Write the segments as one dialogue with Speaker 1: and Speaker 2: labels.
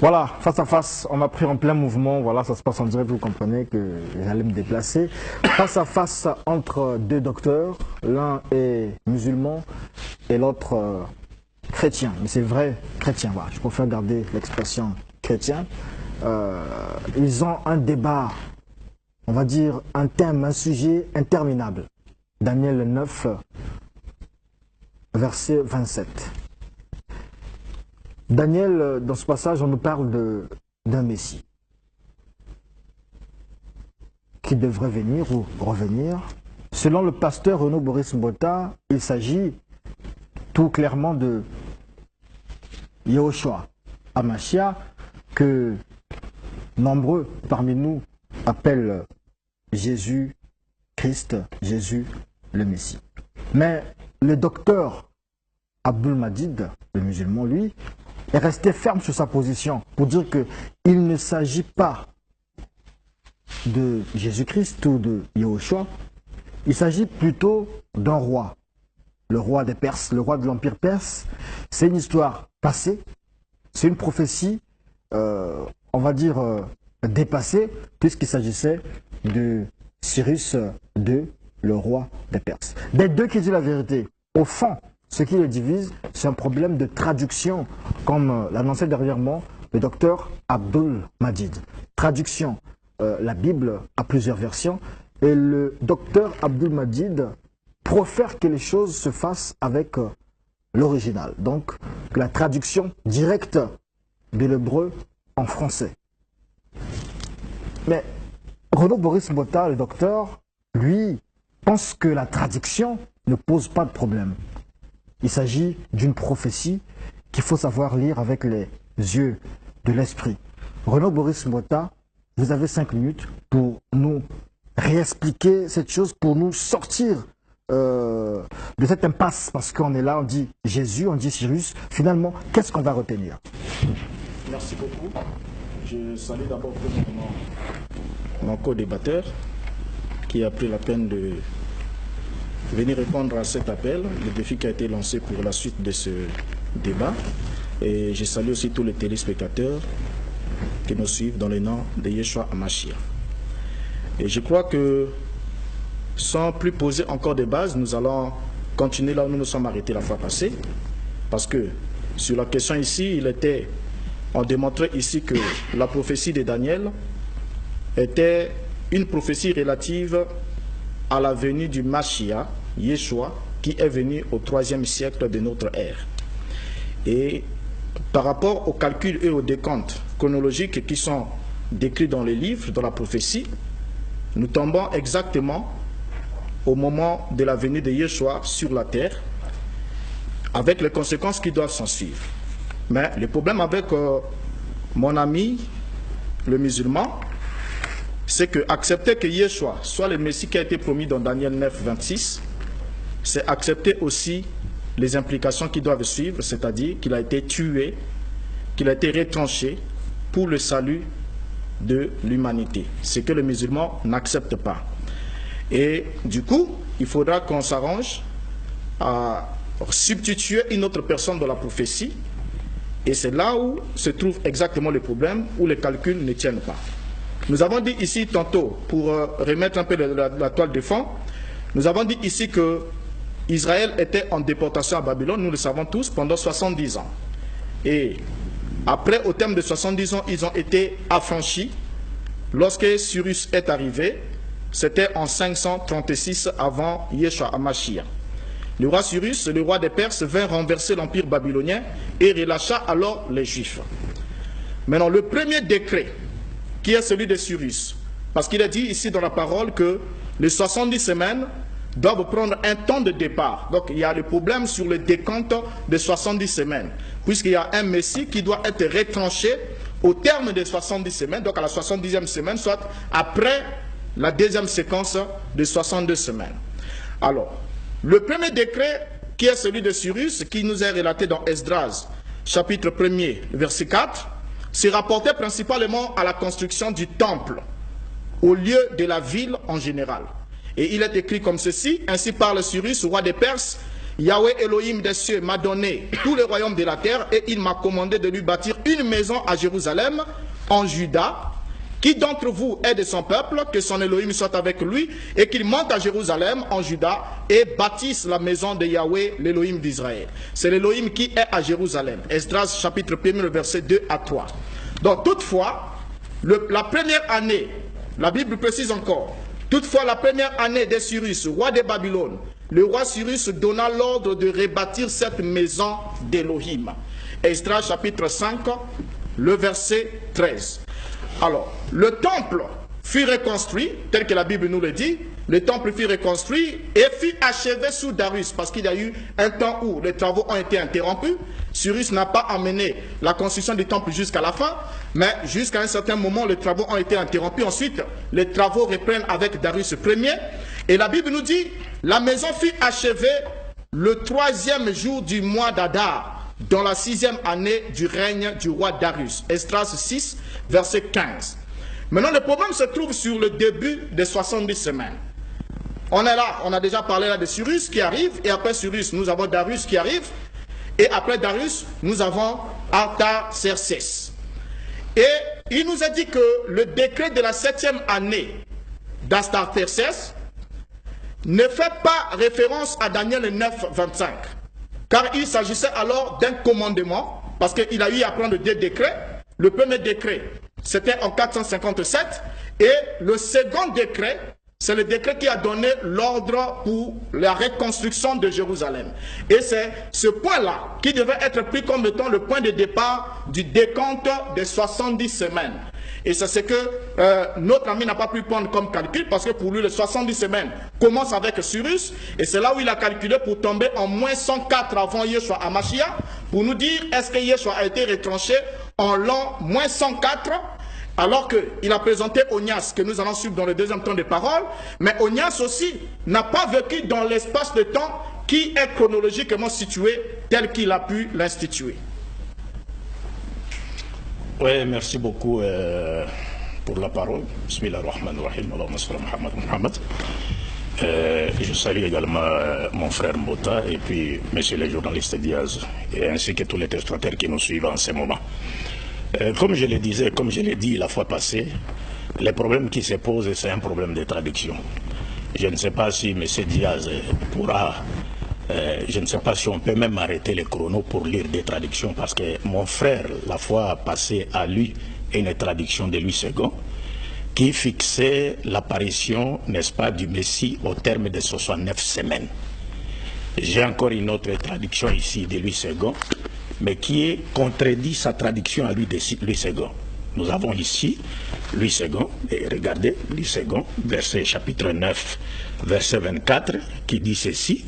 Speaker 1: Voilà, face à face, on m'a pris en plein mouvement. Voilà, ça se passe en direct, vous comprenez que j'allais me déplacer. Face à face entre deux docteurs, l'un est musulman et l'autre chrétien. Mais c'est vrai, chrétien, voilà, je préfère garder l'expression chrétien. Ils ont un débat, on va dire un thème, un sujet interminable. Daniel 9, verset 27. Daniel, dans ce passage, on nous parle d'un Messie qui devrait venir ou revenir. Selon le pasteur Renaud Boris Mbota, il s'agit tout clairement de Yahushua Hamashia, que nombreux parmi nous appellent Jésus Christ, Jésus le Messie. Mais le docteur Abdul Majid, le musulman, lui, est resté ferme sur sa position pour dire qu'il ne s'agit pas de Jésus-Christ ou de Yahushua, il s'agit plutôt d'un roi, le roi des Perses, le roi de l'Empire perse. C'est une histoire passée, c'est une prophétie, on va dire, dépassée, puisqu'il s'agissait de Cyrus II, le roi des Perses. Des deux qui disent la vérité, au fond, ce qui les divise, c'est un problème de traduction, comme l'annonçait dernièrement le docteur Abdul Majid. Traduction, la Bible a plusieurs versions, et le docteur Abdul Majid profère que les choses se fassent avec l'original. Donc, la traduction directe de l'hébreu en français. Mais Renaud Boris Mbota, le docteur, lui, pense que la traduction ne pose pas de problème. Il s'agit d'une prophétie qu'il faut savoir lire avec les yeux de l'esprit. Renaud Boris Mbota, vous avez 5 minutes pour nous réexpliquer cette chose, pour nous sortir de cette impasse, parce qu'on est là, on dit Jésus, on dit Cyrus. Finalement, qu'est-ce qu'on va retenir?
Speaker 2: Merci beaucoup. Je salue d'abord mon co-débatteur qui a pris la peine de venir répondre à cet appel, le défi qui a été lancé pour la suite de ce débat. Et je salue aussi tous les téléspectateurs qui nous suivent dans le nom de Yeshua Hamashia. Et je crois que, sans plus poser encore de bases, nous allons continuer là où nous nous sommes arrêtés la fois passée. Parce que, sur la question ici, on démontrait ici que la prophétie de Daniel était une prophétie relative à la venue du Mashiach, Yeshua, qui est venu au 3e siècle de notre ère. Et par rapport aux calculs et aux décomptes chronologiques qui sont décrits dans les livres, dans la prophétie, nous tombons exactement au moment de la venue de Yeshua sur la terre, avec les conséquences qui doivent s'en suivre. Mais le problème avec mon ami, le musulman, c'est que accepter que Yeshua soit le Messie qui a été promis dans Daniel 9, 26, c'est accepter aussi les implications qui doivent suivre, c'est-à-dire qu'il a été tué, qu'il a été retranché pour le salut de l'humanité. Ce que les musulmans n'acceptent pas. Et du coup, il faudra qu'on s'arrange à substituer une autre personne dans la prophétie. Et c'est là où se trouve exactement le problème, où les calculs ne tiennent pas. Nous avons dit ici tantôt, pour remettre un peu la toile de fond, nous avons dit ici que Israël était en déportation à Babylone, nous le savons tous, pendant 70 ans. Et après, au terme de 70 ans, ils ont été affranchis. Lorsque Cyrus est arrivé, c'était en 536 avant Yeshua Hamashia. Le roi Cyrus, le roi des Perses, vint renverser l'empire babylonien et relâcha alors les Juifs. Maintenant, le premier décret, qui est celui de Cyrus, parce qu'il est dit ici dans la parole que les 70 semaines doivent prendre un temps de départ. Donc il y a le problème sur le décompte de 70 semaines, puisqu'il y a un Messie qui doit être retranché au terme des 70 semaines, donc à la 70e semaine, soit après la deuxième séquence de 62 semaines. Alors, le premier décret, qui est celui de Cyrus, qui nous est relaté dans Esdras, chapitre 1er, verset 4, se rapportait principalement à la construction du temple, au lieu de la ville en général. Et il est écrit comme ceci: ainsi parle Cyrus, roi des Perses, Yahweh Elohim des cieux m'a donné tous les royaumes de la terre et il m'a commandé de lui bâtir une maison à Jérusalem, en Juda. Qui d'entre vous est de son peuple, que son Elohim soit avec lui, et qu'il monte à Jérusalem, en Juda, et bâtisse la maison de Yahweh, l'Elohim d'Israël. C'est l'Elohim qui est à Jérusalem. Esdras, chapitre 1, le verset 2 à 3. Donc, toutefois, la première année, la Bible précise encore, toutefois, la première année de Cyrus, roi de Babylone, le roi Cyrus donna l'ordre de rebâtir cette maison d'Elohim. Esdras, chapitre 5, le verset 13. Alors, le temple fut reconstruit, tel que la Bible nous le dit, le temple fut reconstruit et fut achevé sous Darius, parce qu'il y a eu un temps où les travaux ont été interrompus. Cyrus n'a pas amené la construction du temple jusqu'à la fin, mais jusqu'à un certain moment, les travaux ont été interrompus. Ensuite, les travaux reprennent avec Darius Ier. Et la Bible nous dit, la maison fut achevée le 3e jour du mois d'Adar, dans la 6e année du règne du roi Darius. Esdras 6, verset 15. Maintenant, le problème se trouve sur le début des 70 semaines. On est là, on a déjà parlé là de Cyrus qui arrive, et après Cyrus, nous avons Darius qui arrive, et après Darius, nous avons Artaxerxès. Et il nous a dit que le décret de la 7e année d'Artaxerxès ne fait pas référence à Daniel 9, 25. Car il s'agissait alors d'un commandement, parce qu'il a eu à prendre 2 décrets. Le premier décret, c'était en 457, et le second décret, c'est le décret qui a donné l'ordre pour la reconstruction de Jérusalem. Et c'est ce point-là qui devait être pris comme étant le point de départ du décompte des 70 semaines. Et c'est ce que notre ami n'a pas pu prendre comme calcul, parce que pour lui, les 70 semaines commencent avec Cyrus, et c'est là où il a calculé pour tomber en moins 104 avant Yeshua Hamashiach, pour nous dire est-ce que Yeshua a été retranché en l'an moins 104, alors qu'il a présenté Onias, que nous allons suivre dans le deuxième temps de parole, mais Onias aussi n'a pas vécu dans l'espace de temps qui est chronologiquement situé tel qu'il a pu l'instituer.
Speaker 3: Oui, merci beaucoup pour la parole. Bismillahirrahmanirrahim. Je salue également mon frère Mbota et puis monsieur le journaliste Diaz, et ainsi que tous les téléspectateurs qui nous suivent en ce moment. Comme je le disais, comme je l'ai dit la fois passée, le problème qui se pose, c'est un problème de traduction. Je ne sais pas si M. Diaz pourra, je ne sais pas si on peut même arrêter le chrono pour lire des traductions, parce que mon frère, la fois passée, a lu une traduction de Louis II qui fixait l'apparition, n'est-ce pas, du Messie au terme de 69 semaines. J'ai encore une autre traduction ici de Louis II, mais qui contredit sa traduction à lui de Louis II. Nous avons ici Louis II, et regardez, Louis II, verset chapitre 9, verset 24, qui dit ceci.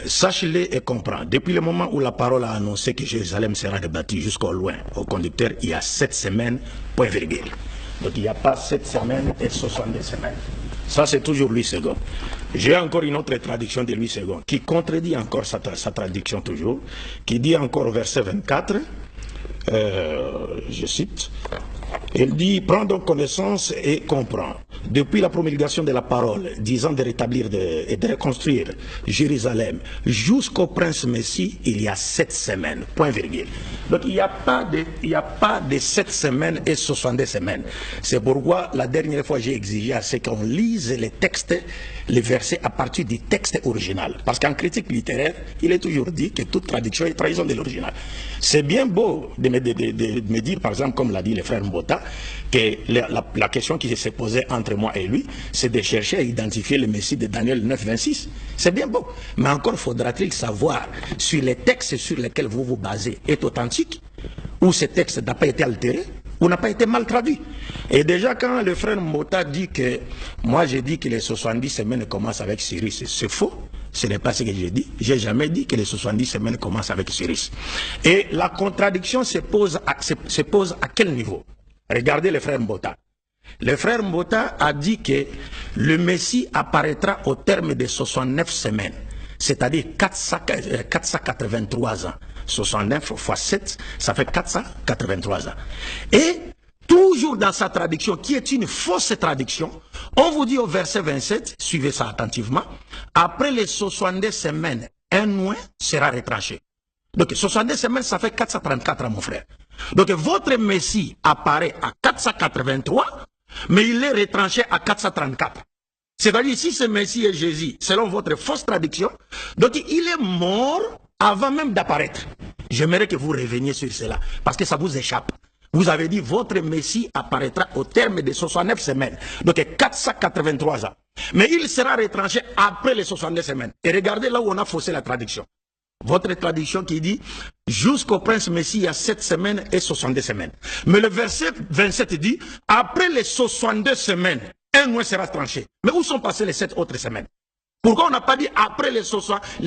Speaker 3: Sache-le et comprends. Depuis le moment où la parole a annoncé que Jérusalem sera rebâtie jusqu'au loin, au conducteur, il y a 7 semaines, point virgule. Donc il n'y a pas 7 semaines et 62 semaines. Ça, c'est toujours Louis II. J'ai encore une autre traduction de Louis II qui contredit encore sa traduction toujours, qui dit encore au verset 24, je cite, il dit, prends donc connaissance et comprends. Depuis la promulgation de la parole, disant de rétablir et de reconstruire Jérusalem jusqu'au prince Messie, il y a 7 semaines, point virgule. Donc il n'y a pas de 7 semaines et 62 semaines. C'est pourquoi la dernière fois j'ai exigé à ce qu'on lise les textes, les versets à partir du texte original. Parce qu'en critique littéraire, il est toujours dit que toute traduction est trahison de l'original. C'est bien beau de me dire, par exemple, comme l'a dit le frère Mbota, que la question qui s'est posée entre moi et lui, c'est de chercher à identifier le Messie de Daniel 9, 26. C'est bien beau. Mais encore faudra-t-il savoir si les textes sur lesquels vous vous basez est authentique, ou ce texte n'a pas été altéré, ou n'a pas été mal traduit. Et déjà quand le frère Mbota dit que, moi j'ai dit que les 70 semaines commencent avec Cyrus, c'est faux. Ce n'est pas ce que j'ai dit. J'ai jamais dit que les 70 semaines commencent avec Cyrus. Et la contradiction se pose à quel niveau? Regardez le frère Mbota. Le frère Mbota a dit que le Messie apparaîtra au terme de 69 semaines, c'est-à-dire 483 ans. 69 fois 7, ça fait 483 ans. Et toujours dans sa traduction, qui est une fausse traduction, on vous dit au verset 27, suivez ça attentivement, après les 62 semaines, un oint sera retranché. Donc 62 semaines, ça fait 434, mon frère. Donc votre Messie apparaît à 483, mais il est retranché à 434. C'est-à-dire, si ce Messie est Jésus, selon votre fausse traduction, donc il est mort avant même d'apparaître. J'aimerais que vous reveniez sur cela, parce que ça vous échappe. Vous avez dit, votre Messie apparaîtra au terme de 69 semaines, donc 483 ans. Mais il sera retranché après les 62 semaines. Et regardez là où on a faussé la traduction. Votre traduction qui dit, jusqu'au prince Messie, il y a 7 semaines et 62 semaines. Mais le verset 27 dit, après les 62 semaines, un mois sera tranché. Mais où sont passées les 7 autres semaines? Pourquoi on n'a pas dit après les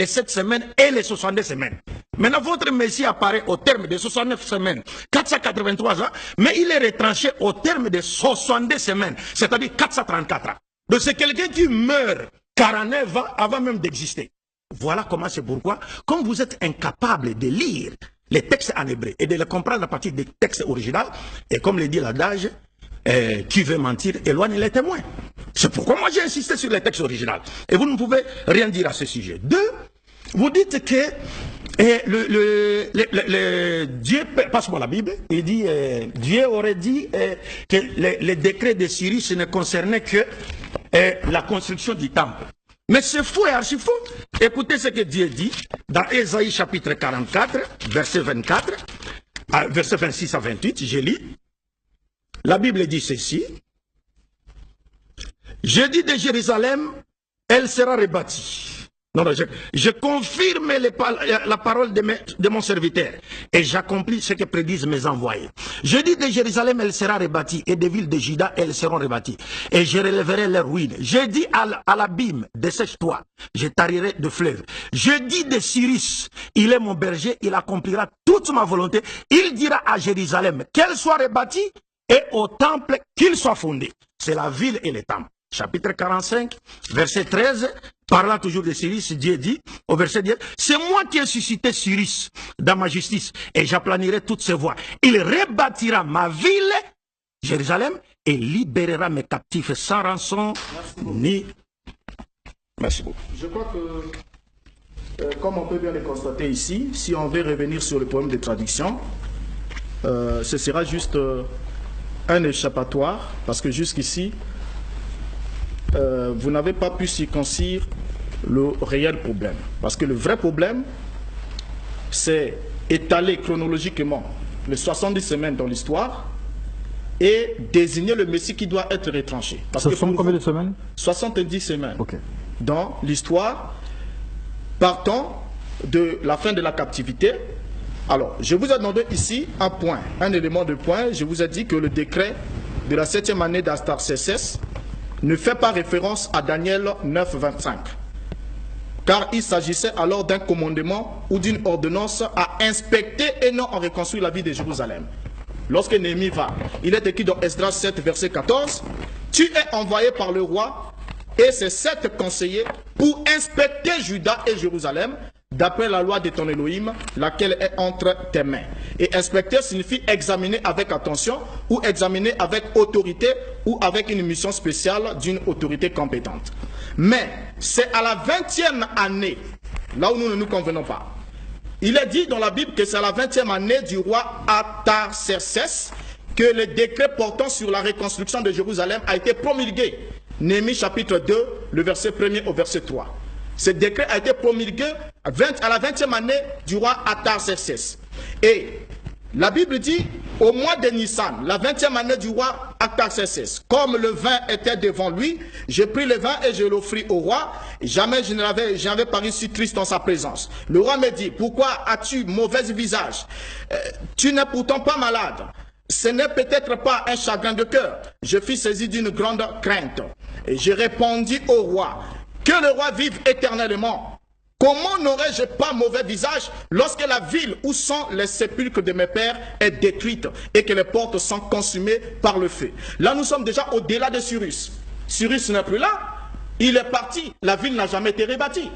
Speaker 3: 7 semaines et les 62 semaines? Maintenant, votre Messie apparaît au terme de 69 semaines, 483 ans, mais il est retranché au terme de 62 semaines, c'est-à-dire 434 ans. Donc c'est quelqu'un qui meurt 49 ans avant même d'exister. Voilà comment c'est pourquoi, comme vous êtes incapable de lire les textes en hébreu et de les comprendre à partir des textes originaux, et comme le dit l'adage, qui veut mentir éloigne les témoins. C'est pourquoi moi j'ai insisté sur les textes originaux. Et vous ne pouvez rien dire à ce sujet. 2, vous dites que Dieu, passe-moi la Bible, il dit, Dieu aurait dit que les décrets de Cyrus ne concernaient que la construction du temple. Mais c'est faux et archi faux. Écoutez ce que Dieu dit dans Ésaïe chapitre 44, verset 24, verset 26 à 28, je lis. La Bible dit ceci. Je dis de Jérusalem, elle sera rebâtie. Non, je confirme la parole de mon serviteur et j'accomplis ce que prédisent mes envoyés. Je dis de Jérusalem, elle sera rebâtie et des villes de Juda, elles seront rebâties. Et je relèverai leurs ruines. Je dis à l'abîme, dessèche-toi, je tarirai de fleuves. Je dis de Cyrus, il est mon berger, il accomplira toute ma volonté. Il dira à Jérusalem qu'elle soit rebâtie et au temple qu'il soit fondé. C'est la ville et le temple. Chapitre 45, verset 13, parlant toujours de Cyrus, Dieu dit, au verset 10, c'est moi qui ai suscité Cyrus dans ma justice, et j'aplanirai toutes ses voies. Il rebâtira ma ville, Jérusalem, et libérera mes captifs sans rançon, ni... Merci beaucoup.
Speaker 2: Je crois que, comme on peut bien le constater ici, si on veut revenir sur le problème de traduction, ce sera juste un échappatoire, parce que jusqu'ici, vous n'avez pas pu circoncire le réel problème. Parce que le vrai problème, c'est étaler chronologiquement les 70 semaines dans l'histoire et désigner le Messie qui doit être retranché. Parce
Speaker 1: Ce sont combien de semaines?
Speaker 2: 70 semaines.
Speaker 1: Okay.
Speaker 2: Dans l'histoire, partant de la fin de la captivité. Alors, je vous ai demandé ici un point, un élément de point. Je vous ai dit que le décret de la 7e année d'Artaxerxès ne fait pas référence à Daniel 9, 25. Car il s'agissait alors d'un commandement ou d'une ordonnance à inspecter et non à reconstruire la ville de Jérusalem. Lorsque Néhémie va, il est écrit dans Esdras 7, verset 14, « Tu es envoyé par le roi et ses 7 conseillers pour inspecter Juda et Jérusalem, d'après la loi de ton Elohim, laquelle est entre tes mains. » Et inspecter signifie examiner avec attention, ou examiner avec autorité, ou avec une mission spéciale d'une autorité compétente. Mais c'est à la 20e année, là où nous ne nous convenons pas. Il est dit dans la Bible que c'est à la 20e année du roi Artaxerxès que le décret portant sur la reconstruction de Jérusalem a été promulgué. Néhémie chapitre 2, le verset 1er au verset 3. Ce décret a été promulgué à la 20e année du roi Artaxerxès. Et la Bible dit, au mois de Nissan, la 20e année du roi Artaxerxès, comme le vin était devant lui, je pris le vin et je l'offris au roi. Jamais je n'avais paru si triste en sa présence. Le roi me dit, pourquoi as-tu mauvais visage? Tu n'es pourtant pas malade. Ce n'est peut-être pas un chagrin de cœur. Je fus saisi d'une grande crainte. Et je répondis au roi, que le roi vive éternellement. Comment n'aurais-je pas mauvais visage lorsque la ville où sont les sépulcres de mes pères est détruite et que les portes sont consumées par le feu? Là, nous sommes déjà au-delà de Cyrus. Cyrus n'est plus là. Il est parti. La ville n'a jamais été rebâtie.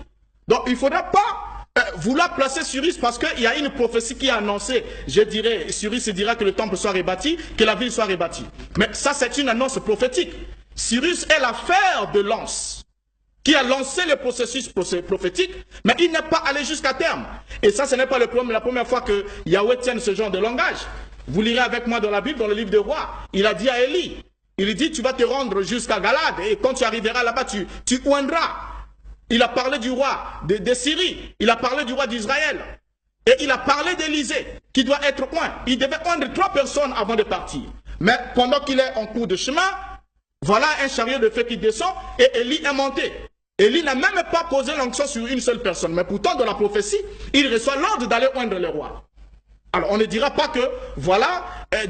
Speaker 2: Donc, il ne faudra pas vouloir placer Cyrus parce qu'il y a une prophétie qui a annoncé, je dirais, Cyrus dira que le temple soit rebâti, que la ville soit rebâtie. Mais ça, c'est une annonce prophétique. Cyrus est la fer de lance qui a lancé le processus prophétique, mais il n'est pas allé jusqu'à terme. Et ça, ce n'est pas la première fois que Yahweh tient ce genre de langage. Vous lirez avec moi dans la Bible, dans le livre des rois. Il a dit à Élie, il dit, tu vas te rendre jusqu'à Galade, et quand tu arriveras là-bas, tu oindras. Il a parlé du roi de Syrie, il a parlé du roi d'Israël, et il a parlé d'Élysée, qui doit être oint. Il devait oindre 3 personnes avant de partir. Mais pendant qu'il est en cours de chemin, voilà un chariot de feu qui descend, et Élie est monté. Élie n'a même pas posé l'onction sur une seule personne, mais pourtant dans la prophétie, il reçoit l'ordre d'aller oindre le roi. Alors on ne dira pas que, voilà,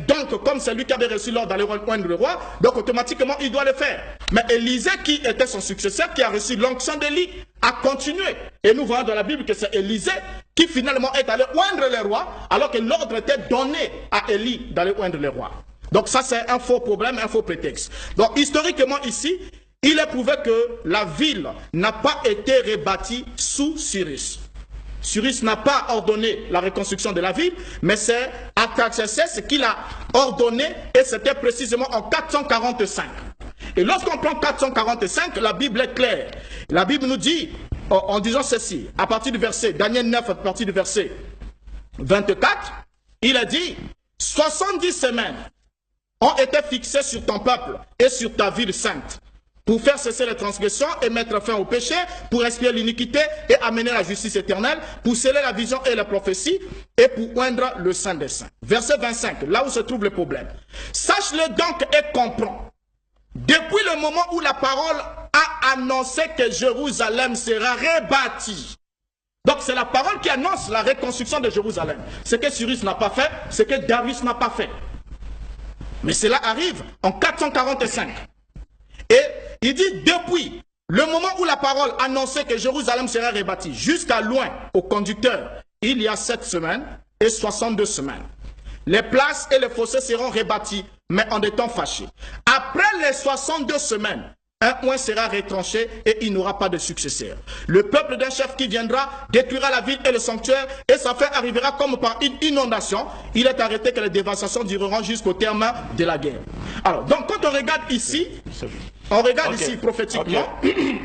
Speaker 2: donc comme c'est lui qui avait reçu l'ordre d'aller oindre le roi, donc automatiquement il doit le faire. Mais Élisée, qui était son successeur, qui a reçu l'onction d'Élie, a continué. Et nous voyons dans la Bible que c'est Élisée qui finalement est allé oindre le roi, alors que l'ordre était donné à Élie d'aller oindre le roi. Donc ça c'est un faux problème, un faux prétexte. Donc historiquement ici, il est prouvé que la ville n'a pas été rebâtie sous Cyrus. Cyrus n'a pas ordonné la reconstruction de la ville, mais c'est Artaxerxès qui l'a ordonné, et c'était précisément en 445. Et lorsqu'on prend 445, la Bible est claire. La Bible nous dit, en disant ceci, à partir du verset, Daniel 9, à partir du verset 24, il a dit, 70 semaines ont été fixées sur ton peuple et sur ta ville sainte, pour faire cesser les transgressions et mettre fin au péché, pour expier l'iniquité et amener la justice éternelle, pour sceller la vision et la prophétie, et pour oindre le Saint des Saints. Verset 25, là où se trouve le problème. Sache-le donc et comprends. Depuis le moment où la parole a annoncé que Jérusalem sera rebâtie. Donc c'est la parole qui annonce la reconstruction de Jérusalem. Ce que Cyrus n'a pas fait, ce que Darius n'a pas fait. Mais cela arrive en 445. Et il dit, depuis le moment où la parole annonçait que Jérusalem serait rebâtie, jusqu'à loin, au conducteur, il y a 7 semaines et 62 semaines. Les places et les fossés seront rebâtis, mais en des temps fâchés. Après les 62 semaines, un oint sera retranché et il n'aura pas de successeur. Le peuple d'un chef qui viendra détruira la ville et le sanctuaire, et sa fin arrivera comme par une inondation. Il est arrêté que les dévastations dureront jusqu'au terme de la guerre. Alors, donc quand on regarde ici, ici prophétiquement.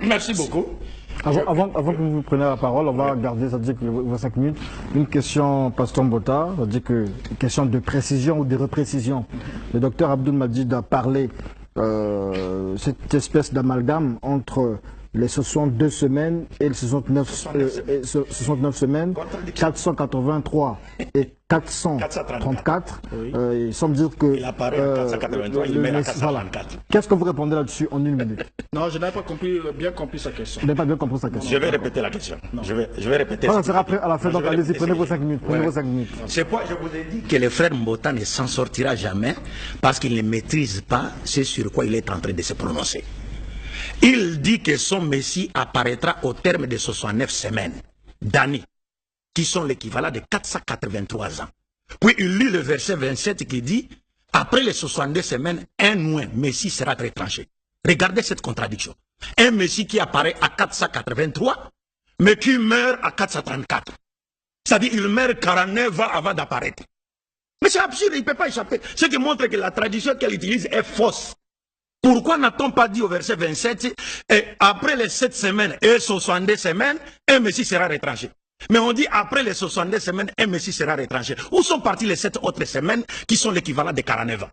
Speaker 3: Merci beaucoup.
Speaker 1: Avant que vous preniez la parole, on va garder, ça veut dire que vous 5 minutes, une question, Pasteur Mbota, ça veut dire que une question de précision ou de reprécision. Le docteur Abdoul Majid a parlé cette espèce d'amalgame entre les 62 semaines et les 69 semaines, 483 et 434. Oui. Il semble dire que...
Speaker 3: Il apparaît à 483, il met à 434.
Speaker 1: Qu'est-ce que vous répondez là-dessus en 1 minute?
Speaker 2: Non, je n'avais pas bien compris sa question.
Speaker 1: Vous n'avez pas bien compris sa question.
Speaker 3: Je vais répéter la question. Je vais répéter.
Speaker 1: Ça sera après, à la fin, donc allez-y, prenez vos 5 minutes. Prenez vos 5 minutes.
Speaker 3: C'est pourquoi je vous ai dit que le frère Mbota ne s'en sortira jamais parce qu'il ne maîtrise pas ce sur quoi il est en train de se prononcer. Il dit que son Messie apparaîtra au terme de 69 semaines d'années, qui sont l'équivalent de 483 ans. Puis il lit le verset 27 qui dit, après les 62 semaines, un oint Messie sera retranché. Regardez cette contradiction. Un Messie qui apparaît à 483, mais qui meurt à 434. C'est-à-dire qu'il meurt 49 ans avant d'apparaître. Mais c'est absurde, il ne peut pas échapper. Ce qui montre que la tradition qu'elle utilise est fausse. Pourquoi n'a-t-on pas dit au verset 27, et après les 7 semaines et 62 semaines, un Messie sera retranché? Mais on dit après les 62 semaines, un Messie sera retranché. Où sont parties les 7 autres semaines qui sont l'équivalent de 49 ans?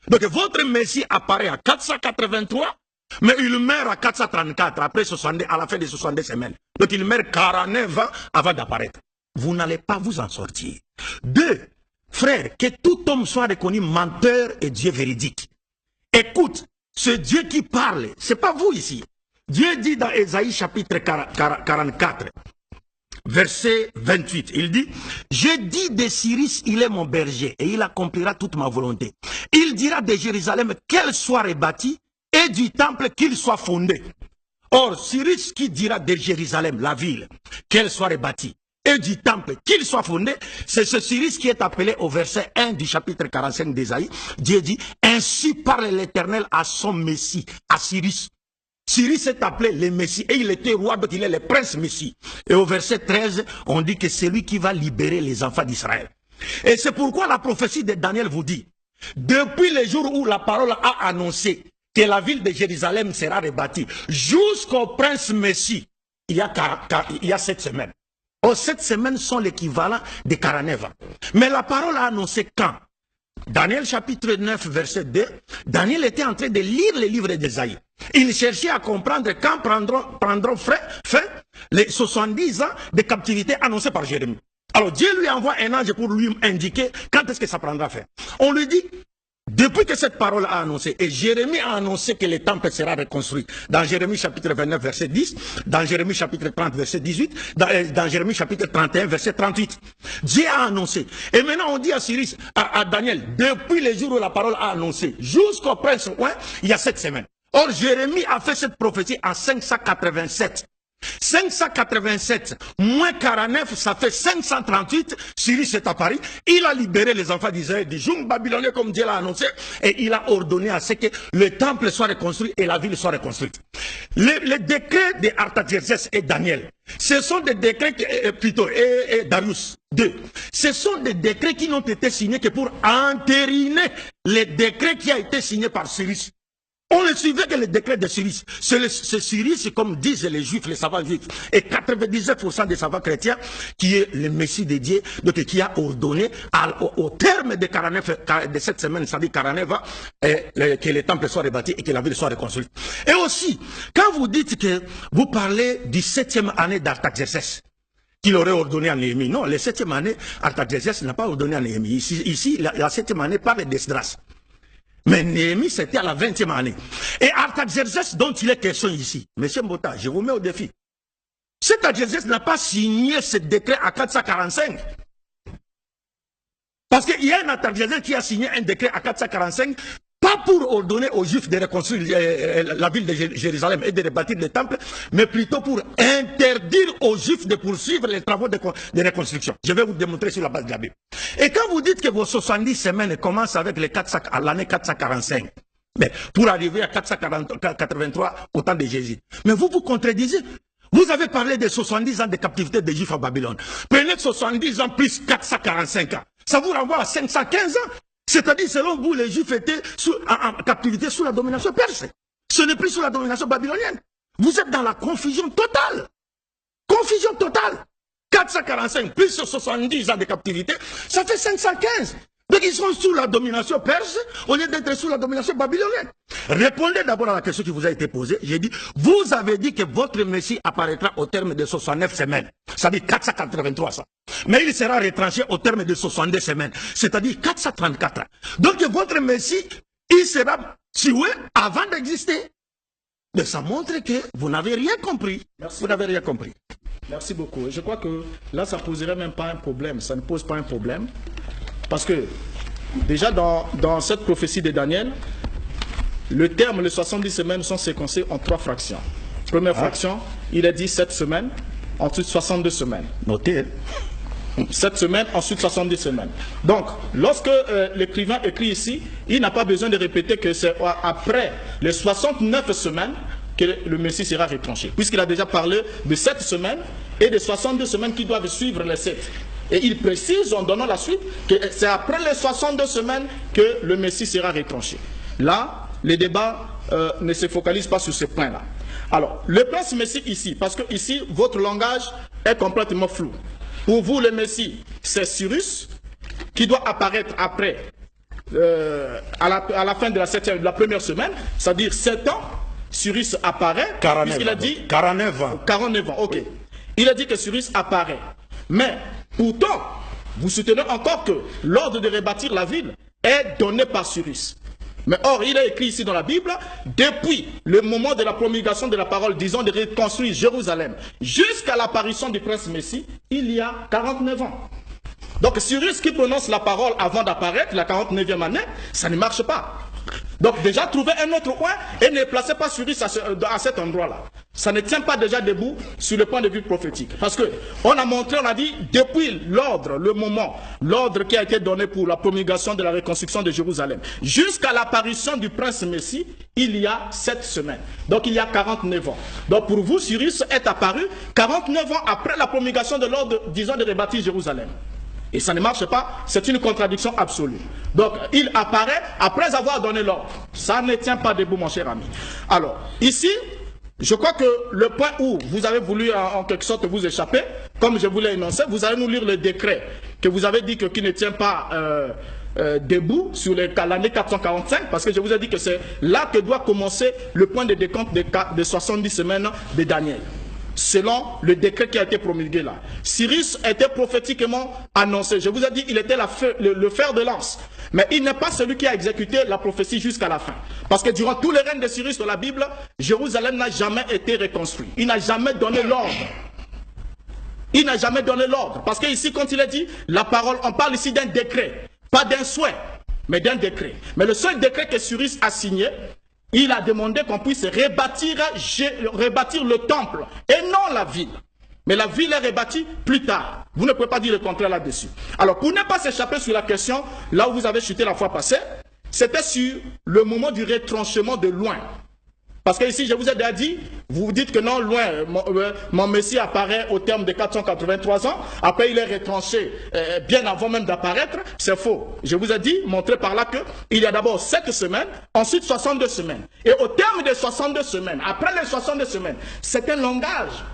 Speaker 3: Donc votre Messie apparaît à 483, mais il meurt à 434 après 62, à la fin des 62 semaines. Donc il meurt 49 ans avant d'apparaître. Vous n'allez pas vous en sortir. 2, frère, que tout homme soit reconnu menteur et Dieu véridique. Écoute, ce Dieu qui parle, ce n'est pas vous ici. Dieu dit dans Ésaïe chapitre 44, verset 28, il dit, « Je dis de Cyrus, il est mon berger, et il accomplira toute ma volonté. Il dira de Jérusalem qu'elle soit rebâtie, et du temple qu'il soit fondé. » Or, Cyrus qui dira de Jérusalem, la ville, qu'elle soit rebâtie, et du temple qu'il soit fondé, c'est ce Cyrus qui est appelé au verset 1 du chapitre 45 d'Ésaïe. Dieu dit, ainsi parle l'Éternel à son Messie, à Cyrus. Cyrus s'est appelé le Messie et il était roi, donc il est le prince Messie. Et au verset 13, on dit que c'est lui qui va libérer les enfants d'Israël. Et c'est pourquoi la prophétie de Daniel vous dit, depuis le jour où la parole a annoncé que la ville de Jérusalem sera rebâtie, jusqu'au prince Messie, il y a 7 semaines. Or, 7 semaines sont l'équivalent de 49 ans. Mais la parole a annoncé quand? Daniel chapitre 9 verset 2, Daniel était en train de lire le livre d'Ésaïe. Il cherchait à comprendre quand prendront fin les 70 ans de captivité annoncés par Jérémie. Alors Dieu lui envoie un ange pour lui indiquer quand est-ce que ça prendra fin. On lui dit, depuis que cette parole a annoncé, et Jérémie a annoncé que le temple sera reconstruit, dans Jérémie chapitre 29 verset 10, dans Jérémie chapitre 30 verset 18, dans Jérémie chapitre 31 verset 38, Dieu a annoncé. Et maintenant on dit à Cyrus, à Daniel, depuis le jour où la parole a annoncé, jusqu'au prince, il y a 7 semaines. Or Jérémie a fait cette prophétie en 587. 587 moins 49, ça fait 538. Cyrus est à Paris. Il a libéré les enfants d'Israël du joug babylonien comme Dieu l'a annoncé. Et il a ordonné à ce que le temple soit reconstruit et la ville soit reconstruite. Les décrets de Artaxerxès et Daniel, ce sont des décrets, et Darius 2. Ce sont des décrets qui n'ont été signés que pour entériner les décrets qui ont été signés par Cyrus. On ne suivait que le décret de Cyrus. C'est Cyrus, comme disent les juifs, les savants juifs, et 99% des savants chrétiens, qui est le Messie de Dieu, donc qui a ordonné au terme de 49, de cette semaine, c'est-à-dire 49 ans, que le temple soit rebâti et que la ville soit reconstruite. Et aussi, quand vous dites que vous parlez du 7e année d'Artaxerxès, qu'il aurait ordonné à Néhémie, non, la 7e année, Artaxerxès n'a pas ordonné à Néhémie. Ici la 7e année parle d'Esdras. Mais Néhémie, c'était à la 20e année. Et Artaxerxès, dont il est question ici, Monsieur Mbota, je vous mets au défi. Cet Artaxerxès n'a pas signé ce décret à 445. Parce qu'il y a un Artaxerxès qui a signé un décret à 445, pas pour ordonner aux Juifs de reconstruire la ville de Jérusalem et de rebâtir le temple, mais plutôt pour interdire aux Juifs de poursuivre les travaux de reconstruction. Je vais vous démontrer sur la base de la Bible. Et quand vous dites que vos 70 semaines commencent avec l'année 445, mais pour arriver à 483 au temps de Jésus, mais vous vous contredisez. Vous avez parlé de 70 ans de captivité des Juifs à Babylone. Prenez 70 ans plus 445 ans. Ça vous renvoie à 515 ans. C'est-à-dire, selon vous, les Juifs étaient en captivité sous la domination perse. Ce n'est plus sous la domination babylonienne. Vous êtes dans la confusion totale. Confusion totale. 445 plus 70 ans de captivité, ça fait 515. Donc ils sont sous la domination perse au lieu d'être sous la domination babylonienne. Répondez d'abord à la question qui vous a été posée. J'ai dit, vous avez dit que votre Messie apparaîtra au terme de 69 semaines. Ça dit 483 ça. Mais il sera retranché au terme de 62 semaines. C'est-à-dire 434 ans. Donc votre Messie, il sera tué avant d'exister. Mais ça montre que vous n'avez rien compris.
Speaker 2: Merci.
Speaker 3: Vous n'avez rien compris.
Speaker 2: Merci beaucoup. Je crois que là, ça ne poserait même pas un problème. Ça ne pose pas un problème. Parce que, déjà, dans cette prophétie de Daniel, le terme, les 70 semaines sont séquencés en 3 fractions. Première fraction, il est dit 7 semaines, ensuite 62 semaines.
Speaker 3: Notez.
Speaker 2: 7 semaines, ensuite 70 semaines. Donc, lorsque l'écrivain écrit ici, il n'a pas besoin de répéter que c'est après les 69 semaines que le Messie sera retranché. Puisqu'il a déjà parlé de 7 semaines et de 62 semaines qui doivent suivre les 7. Et il précise, en donnant la suite, que c'est après les 62 semaines que le Messie sera retranché. Là, les débats ne se focalisent pas sur ce point-là. Alors, le prince Messie ici, parce que ici, votre langage est complètement flou. Pour vous, le Messie, c'est Cyrus, qui doit apparaître après, à la fin de la première semaine, c'est-à-dire 7 ans, Cyrus apparaît, puisqu'il a dit
Speaker 3: 49 ans.
Speaker 2: 49 ans, ok. Il a dit que Cyrus apparaît. Mais, pourtant, vous soutenez encore que l'ordre de rebâtir la ville est donné par Cyrus. Mais or, il est écrit ici dans la Bible, depuis le moment de la promulgation de la parole, disons, de reconstruire Jérusalem, jusqu'à l'apparition du prince Messie, il y a 49 ans. Donc, Cyrus qui prononce la parole avant d'apparaître, la 49e année, ça ne marche pas. Donc, déjà, trouvez un autre point et ne placez pas Cyrus à cet endroit-là. Ça ne tient pas déjà debout sur le point de vue prophétique. Parce que on a montré, on a dit, depuis l'ordre, le moment, l'ordre qui a été donné pour la promulgation de la reconstruction de Jérusalem, jusqu'à l'apparition du prince Messie, il y a 7 semaines. Donc il y a 49 ans. Donc pour vous, Cyrus est apparu 49 ans après la promulgation de l'ordre, disons, de rebâtir Jérusalem. Et ça ne marche pas, c'est une contradiction absolue. Donc il apparaît après avoir donné l'ordre. Ça ne tient pas debout, mon cher ami. Alors, ici, je crois que le point où vous avez voulu en quelque sorte vous échapper, comme je vous l'ai énoncé, vous allez nous lire le décret que vous avez dit qui ne tient pas debout sur l'année 445, parce que je vous ai dit que c'est là que doit commencer le point de décompte de 70 semaines de Daniel, selon le décret qui a été promulgué là. Cyrus était prophétiquement annoncé. Je vous ai dit, il était le fer de lance. Mais il n'est pas celui qui a exécuté la prophétie jusqu'à la fin. Parce que durant tout le règne de Cyrus dans la Bible, Jérusalem n'a jamais été reconstruit. Il n'a jamais donné l'ordre. Il n'a jamais donné l'ordre. Parce que ici, quand il est dit, la parole, on parle ici d'un décret. Pas d'un souhait, mais d'un décret. Mais le seul décret que Cyrus a signé, il a demandé qu'on puisse rebâtir le temple et non la ville. Mais la ville est rebâtie plus tard. Vous ne pouvez pas dire le contraire là-dessus. Alors, pour ne pas s'échapper sur la question, là où vous avez chuté la fois passée, c'était sur le moment du retranchement de loin. Parce que ici, je vous ai déjà dit, vous dites que non, loin, mon Messie apparaît au terme de 483 ans. Après, il est retranché bien avant même d'apparaître. C'est faux. Je vous ai dit, montré par là qu'il y a d'abord 7 semaines, ensuite 62 semaines. Et au terme des 62 semaines, après les 62 semaines, c'est un langage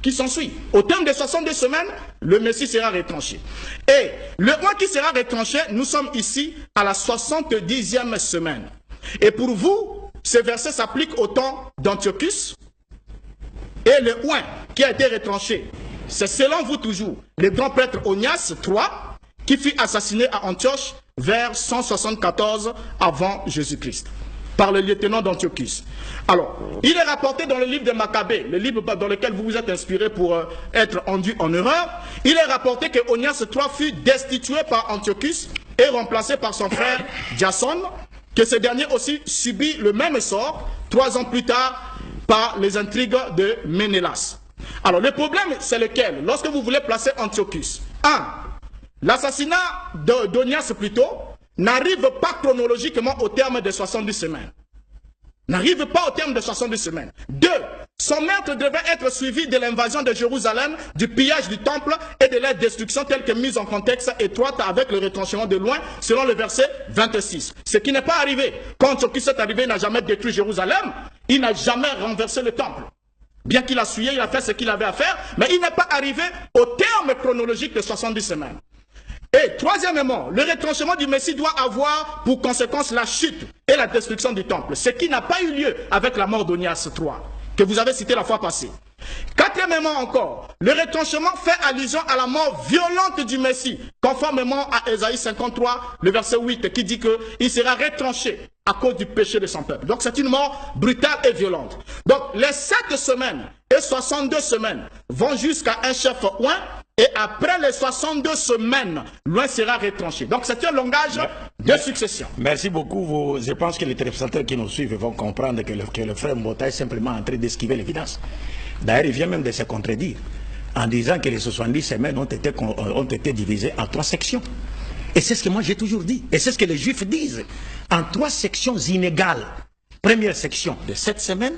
Speaker 2: qui s'ensuit. Au terme des 62 semaines, le Messie sera retranché. Et le mois qui sera retranché, nous sommes ici à la 70e semaine. Et pour vous, ce verset s'applique au temps d'Antiochus et le oint qui a été retranché. C'est selon vous toujours le grand prêtre Onias III qui fut assassiné à Antioche vers 174 avant Jésus-Christ par le lieutenant d'Antiochus. Alors, il est rapporté dans le livre de Maccabée, le livre dans lequel vous vous êtes inspiré pour être enduit en erreur. Il est rapporté que Onias III fut destitué par Antiochus et remplacé par son frère Jason, que ce dernier aussi subit le même sort 3 ans plus tard par les intrigues de Ménélas. Alors le problème c'est lequel? Lorsque vous voulez placer Antiochus, 1. L'assassinat d'Onias plutôt n'arrive pas chronologiquement au terme de 70 semaines. N'arrive pas au terme de 70 semaines. 2. Son meurtre devait être suivi de l'invasion de Jérusalem, du pillage du temple et de leur destruction telle que mise en contexte étroite avec le retranchement de loin, selon le verset 26. Ce qui n'est pas arrivé. Quand Antiochus est arrivé, il n'a jamais détruit Jérusalem, il n'a jamais renversé le temple. Bien qu'il a souillé, il a fait ce qu'il avait à faire, mais il n'est pas arrivé au terme chronologique de 70 semaines. Et troisièmement, le retranchement du Messie doit avoir pour conséquence la chute et la destruction du temple, ce qui n'a pas eu lieu avec la mort d'Onias III, que vous avez cité la fois passée. Quatrièmement encore, le retranchement fait allusion à la mort violente du Messie, conformément à Ésaïe 53, le verset 8, qui dit qu'il sera retranché à cause du péché de son peuple. Donc c'est une mort brutale et violente. Donc les 7 semaines et 62 semaines vont jusqu'à un chef oint, et après les 62 semaines, l'oint sera retranché. Donc c'est un langage de succession.
Speaker 3: Merci beaucoup. Je pense que les téléspectateurs qui nous suivent vont comprendre que le frère Mbota est simplement en train d'esquiver l'évidence. D'ailleurs, il vient même de se contredire en disant que les 70 semaines ont été divisées en 3 sections. Et c'est ce que moi j'ai toujours dit. Et c'est ce que les Juifs disent. En 3 sections inégales. Première section de 7 semaines,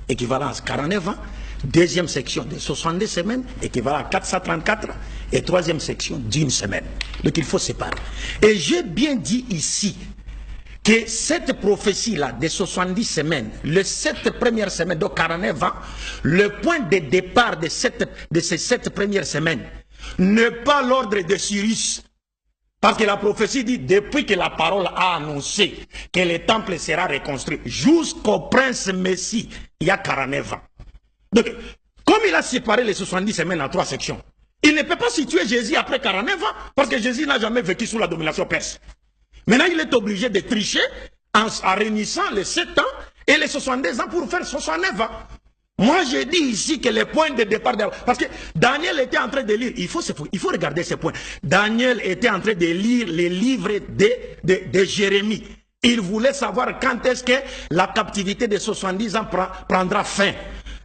Speaker 3: équivalent à 49 ans. Deuxième section de 70 semaines, équivalent à 434. Et troisième section d'1 semaine. Donc il faut séparer. Et j'ai bien dit ici que cette prophétie-là de 70 semaines, les 7 premières semaines, donc 49 ans, le point de départ de ces 7 premières semaines n'est pas l'ordre de Cyrus. Parce que la prophétie dit, depuis que la parole a annoncé que le temple sera reconstruit, jusqu'au prince Messie, il y a 49 ans. Donc, comme il a séparé les 70 semaines en 3 sections, il ne peut pas situer Jésus après 49 ans, parce que Jésus n'a jamais vécu sous la domination perse. Maintenant, il est obligé de tricher en réunissant les 7 ans et les 62 ans pour faire 69 ans. Moi, j'ai dit ici que les points de départ... Parce que Daniel était en train de lire... Il faut regarder ces points. Daniel était en train de lire les livres de Jérémie. Il voulait savoir quand est-ce que la captivité de 70 ans prendra fin.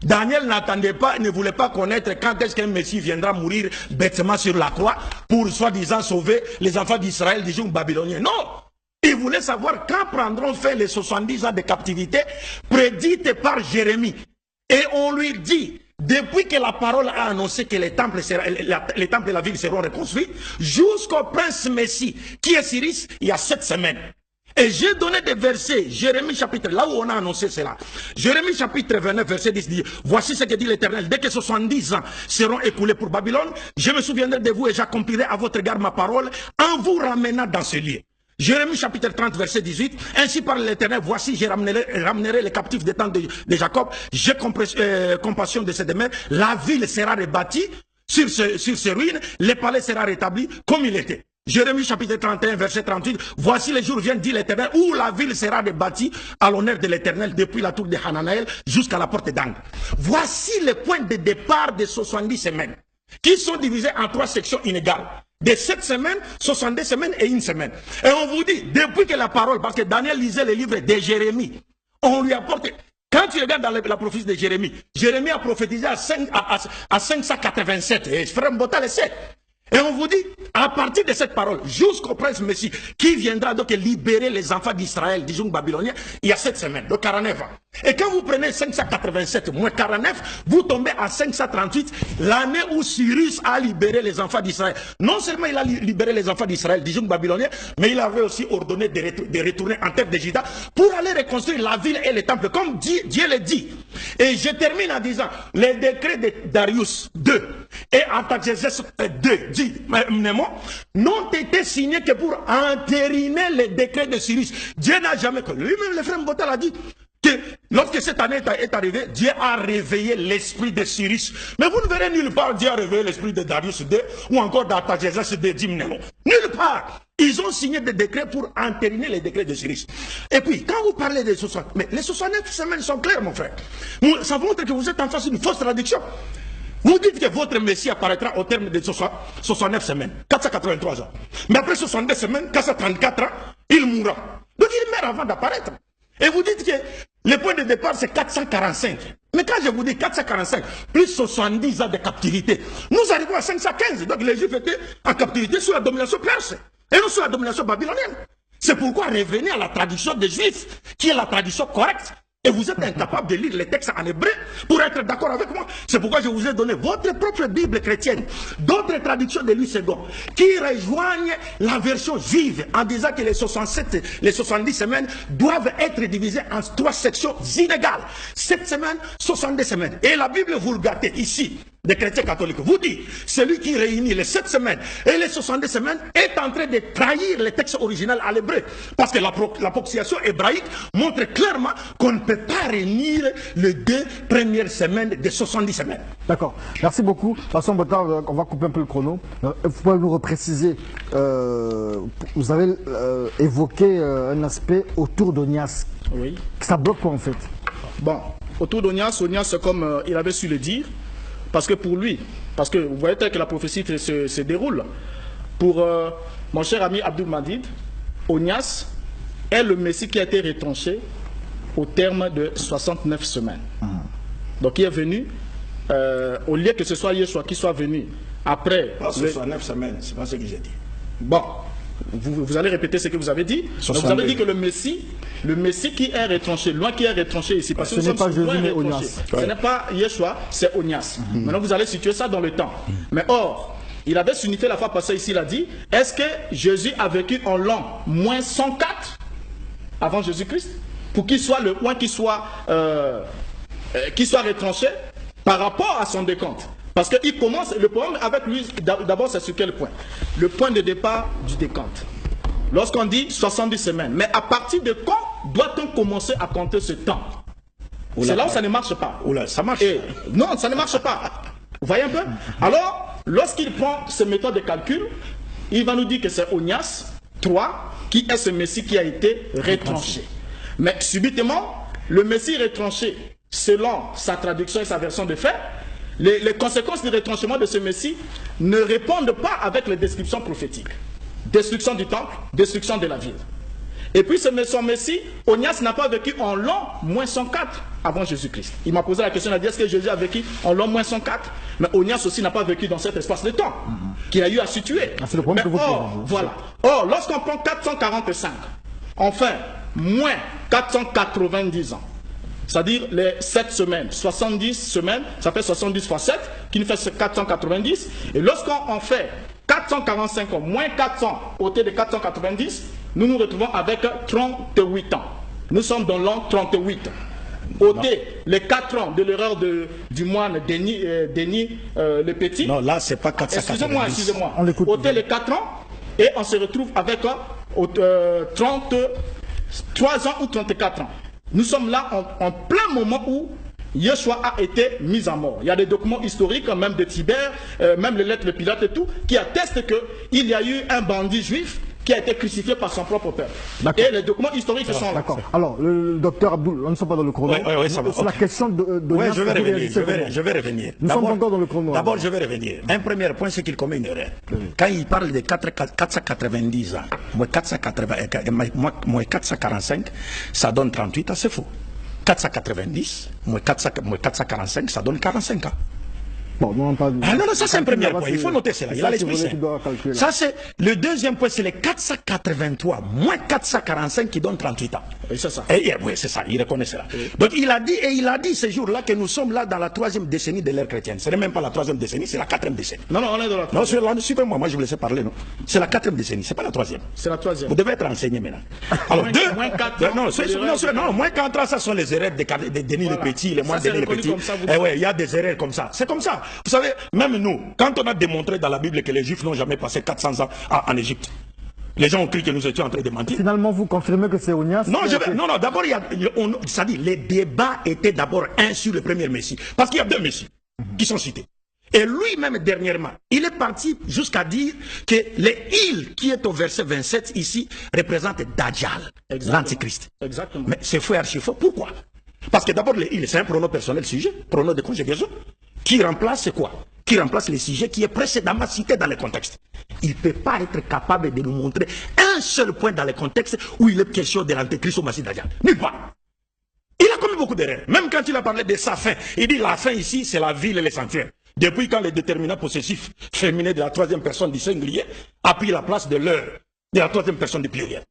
Speaker 3: Daniel n'attendait pas, ne voulait pas connaître quand est-ce qu'un Messie viendra mourir bêtement sur la croix pour soi-disant sauver les enfants d'Israël du joug babylonien. Non! Il voulait savoir quand prendront fin les 70 ans de captivité prédites par Jérémie. Et on lui dit, depuis que la parole a annoncé que les temples et la ville seront reconstruits, jusqu'au prince Messie, qui est Cyrus, il y a 7 semaines. Et j'ai donné des versets, Jérémie chapitre, là où on a annoncé cela. Jérémie chapitre 29, verset 10 dit, voici ce que dit l'Éternel, dès que 70 ans seront écoulés pour Babylone, je me souviendrai de vous et j'accomplirai à votre égard ma parole en vous ramenant dans ce lieu. Jérémie chapitre 30, verset 18, ainsi parle l'Éternel, voici je ramènerai les captifs des temps de Jacob, j'ai compassion de ses demeures, la ville sera rebâtie sur ses ruines, le palais sera rétabli comme il était. Jérémie chapitre 31, verset 38, voici les jours viennent, dit l'Éternel, où la ville sera rebâtie à l'honneur de l'Éternel depuis la tour de Hananaël jusqu'à la porte d'Angle. Voici les points de départ des 70 semaines, qui sont divisés en 3 sections inégales. De 7 semaines, 62 semaines et 1 semaine. Et on vous dit, depuis que la parole, parce que Daniel lisait le livre de Jérémie, on lui apporte... Quand tu regardes dans la prophétie de Jérémie, Jérémie a prophétisé à 587, et frère Mbota le sait. Et on vous dit, à partir de cette parole, jusqu'au prince Messie, qui viendra donc libérer les enfants d'Israël du joug babylonien, il y a 7 semaines, donc 49 ans. Et quand vous prenez 587 moins 49, vous tombez à 538, l'année où Cyrus a libéré les enfants d'Israël. Non seulement il a libéré les enfants d'Israël du joug babylonien, mais il avait aussi ordonné de retourner en terre de Juda pour aller reconstruire la ville et les temples, comme Dieu le dit. Et je termine en disant, les décrets de Darius II et Artaxerxès II, dit Mnémon, n'ont été signés que pour entériner les décrets de Cyrus. Dieu n'a jamais connu. Lui-même, le frère Mbota l'a dit, que lorsque cette année est arrivée, Dieu a réveillé l'esprit de Cyrus. Mais vous ne verrez nulle part Dieu a réveillé l'esprit de Darius II ou encore d'Artaxerxès II, dit Mnémon. Nulle part. Ils ont signé des décrets pour entériner les décrets de Cyrus. Et puis, quand vous parlez des 60, mais les 69 semaines sont claires, mon frère. Ça montre que vous êtes en face d'une fausse traduction. Vous dites que votre Messie apparaîtra au terme de 69 semaines, 483 ans. Mais après 62 semaines, 434 ans, il mourra. Donc il meurt avant d'apparaître. Et vous dites que le point de départ c'est 445. Mais quand je vous dis 445, plus 70 ans de captivité, nous arrivons à 515. Donc les Juifs étaient en captivité sous la domination perse et non sous la domination babylonienne. C'est pourquoi revenez à la tradition des Juifs, qui est la tradition correcte. Et vous êtes incapable de lire les textes en hébreu pour être d'accord avec moi. C'est pourquoi je vous ai donné votre propre Bible chrétienne, d'autres traductions de Louis II, qui rejoignent la version juive en disant que les 70 semaines doivent être divisées en 3 sections inégales. 7 semaines, 62 semaines. Et la Bible vulgate ici, des chrétiens catholiques, vous dit, celui qui réunit les 7 semaines et les 70 semaines est en train de trahir le texte original à l'hébreu. Parce que l'approxiation hébraïque montre clairement qu'on ne peut pas réunir les 2 premières semaines de 70 semaines.
Speaker 1: D'accord. Merci beaucoup. De toute façon, on va couper un peu le chrono. Vous pouvez nous repréciser, vous avez évoqué un aspect autour d'Onias.
Speaker 2: Oui.
Speaker 1: Ça bloque quoi en fait?
Speaker 2: Bon, autour d'Onias, c'est comme il avait su le dire. Parce que pour lui, parce que vous voyez tel que la prophétie se déroule, pour mon cher ami Abdul Madid, Onias est le Messie qui a été retranché au terme de 69 semaines. Donc il est venu, au lieu que ce soit Yeshua qui soit venu après...
Speaker 3: Pas 69 semaines, c'est pas ce que j'ai dit.
Speaker 2: Bon, vous allez répéter ce que vous avez dit. Donc vous avez dit que le Messie qui est retranché, loin qui est retranché ici, parce que
Speaker 1: ce n'est pas Jésus mais Onias.
Speaker 2: Ce n'est pas Yeshua, c'est Onias. Maintenant vous allez situer ça dans le temps. Mais or, il avait signifié la fois passée ici, il a dit, est-ce que Jésus a vécu en l'an moins 104 avant Jésus-Christ pour qu'il soit le moins qui soit retranché par rapport à son décompte? Parce qu'il commence, le problème avec lui, d'abord c'est sur quel point? Le point de départ du décompte. Lorsqu'on dit 70 semaines, mais à partir de quand doit-on commencer à compter ce temps? C'est là où ça ne marche pas.
Speaker 3: Oula, ça marche.
Speaker 2: Non, ça ne marche pas. Vous voyez un peu? Alors, lorsqu'il prend ces méthodes de calcul, il va nous dire que c'est Onias 3 qui est ce Messie qui a été retranché. Mais subitement, le Messie retranché, selon sa traduction et sa version de fait, les conséquences du retranchement de ce Messie ne répondent pas avec les descriptions prophétiques. Destruction du temple, destruction de la ville. Et puis son Messie, Onias n'a pas vécu en l'an moins 104 avant Jésus-Christ. Il m'a posé la question, il a dit, est-ce que Jésus a vécu en l'an moins 104? Mais Onias aussi n'a pas vécu dans cet espace de temps qu'il a eu à situer.
Speaker 1: C'est le problème que vous posez.
Speaker 2: Voilà. Or, lorsqu'on prend 445, enfin, moins 490 ans, c'est-à-dire les 7 semaines, 70 semaines, ça fait 70 fois 7, qui nous fait 490. Et lorsqu'on fait 445 ans, moins 400, ôté de 490, nous nous retrouvons avec 38 ans. Nous sommes dans l'an 38. Ôté les 4 ans de l'erreur du moine Denis le Petit.
Speaker 3: Non, là, c'est pas 490.
Speaker 2: Excusez-moi. Ôté les 4 ans, et on se retrouve avec 33 ans ou 34 ans. Nous sommes là en plein moment où Yeshua a été mis à mort. Il y a des documents historiques, même de Tibère, même les lettres de Pilate et tout, qui attestent qu'il y a eu un bandit juif qui a été crucifié par son propre père. Et les documents historiques sont là.
Speaker 1: D'accord. Alors, le docteur Abdoul, on ne sommes pas dans le chrono.
Speaker 3: Oui, ça va.
Speaker 1: C'est la question de
Speaker 3: oui, je vais revenir. Je vais revenir.
Speaker 1: Nous sommes encore dans le chrono.
Speaker 3: D'abord, je vais revenir. Un premier point, c'est qu'il commet une erreur. Quand il parle de 490 ans, moins 445, ça donne 38 ans, c'est faux. 490, moins 445, ça donne 45 ans.
Speaker 1: Bon, non, pas...
Speaker 3: Ah non, ça c'est un premier point, il faut noter cela, il a l'esprit sain. Ça c'est le deuxième point, c'est les 483, moins 445 qui donne 38 ans.
Speaker 2: Et c'est ça.
Speaker 3: Oui, c'est ça, il reconnaît cela. Oui. Donc il a dit ce jour-là que nous sommes là dans la 3e décennie de l'ère chrétienne. Ce n'est même pas la 3e décennie, c'est la 4e décennie.
Speaker 2: Non, on est dans la 3e.
Speaker 3: Non, suivez-moi, moi je vous laisse parler, non. C'est la 4e décennie, c'est pas la 3e.
Speaker 2: C'est la 3e.
Speaker 3: Vous devez être renseigné maintenant. Alors,
Speaker 2: moins 4 ans.
Speaker 3: Non, moins 4 ans, ça sont les erreurs de Denis le Petit, les moines de Denis le Petit. Il y a des erreurs comme ça. C'est comme ça. Vous savez, même nous, quand on a démontré dans la Bible que les Juifs n'ont jamais passé 400 ans en Égypte, les gens ont cru que nous étions en train de mentir.
Speaker 1: Finalement, vous confirmez que c'est Onias?
Speaker 3: Non, d'abord, c'est-à-dire, les débats étaient d'abord un sur le premier Messie. Parce qu'il y a 2 Messies qui sont cités. Et lui-même, dernièrement, il est parti jusqu'à dire que les îles qui est au verset 27 ici représentent Dajjal, l'Antichrist.
Speaker 2: Exactement.
Speaker 3: Mais c'est faux et archi-faux. Pourquoi? Parce que d'abord, les îles, c'est un pronom personnel sujet, pronom de conjugaison, qui remplace quoi? Qui remplace les sujets qui est précédemment cité dans le contexte. Il ne peut pas être capable de nous montrer un seul point dans le contexte où il est question de l'Antéchrist au Messie Dajjal. Nulle part. Il a commis beaucoup d'erreurs. Même quand il a parlé de sa fin, il dit la fin ici, c'est la ville et les sanctuaires. Depuis quand les déterminants possessifs féminins de la 3e personne du singulier a pris la place de leur, de la 3e personne du pluriel.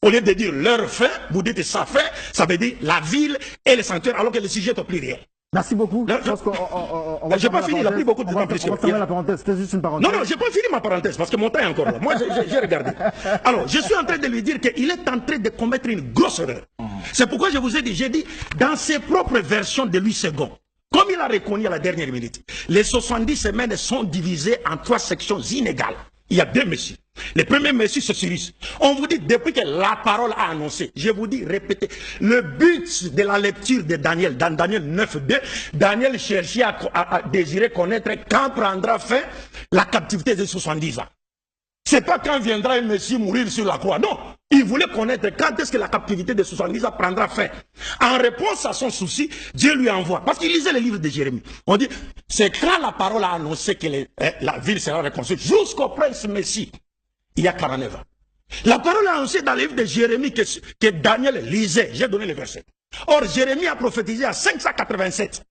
Speaker 3: Au lieu de dire leur fin, vous dites sa fin, ça veut dire la ville et les sanctuaires, alors que le sujet est au pluriel.
Speaker 1: Merci beaucoup.
Speaker 3: Je n'ai pas fini, il a pris beaucoup de temps.
Speaker 1: La parenthèse, c'était juste une parenthèse.
Speaker 3: Non, je n'ai pas fini ma parenthèse parce que mon temps est encore là. Moi, j'ai regardé. Alors, je suis en train de lui dire qu'il est en train de commettre une grosse erreur. C'est pourquoi je vous ai dit, j'ai dit, dans ses propres versions de Louis II, comme il a reconnu à la dernière minute, les 70 semaines sont divisées en 3 sections inégales. Il y a 2 messieurs. Le premier messie, c'est Cyrus. On vous dit, depuis que la parole a annoncé, je vous dis, répétez, le but de la lecture de Daniel, dans Daniel 9.2, Daniel cherchait à désirer connaître quand prendra fin la captivité de 70 ans. C'est pas quand viendra un messie mourir sur la croix, non. Il voulait connaître quand est-ce que la captivité de 70 ans prendra fin. En réponse à son souci, Dieu lui envoie, parce qu'il lisait le livre de Jérémie. On dit, c'est quand la parole a annoncé que la ville sera reconstruite, jusqu'au prince Messie. Il y a 49 ans. La parole a annoncé dans le livre de Jérémie que Daniel lisait. J'ai donné le verset. Or, Jérémie a prophétisé à 587.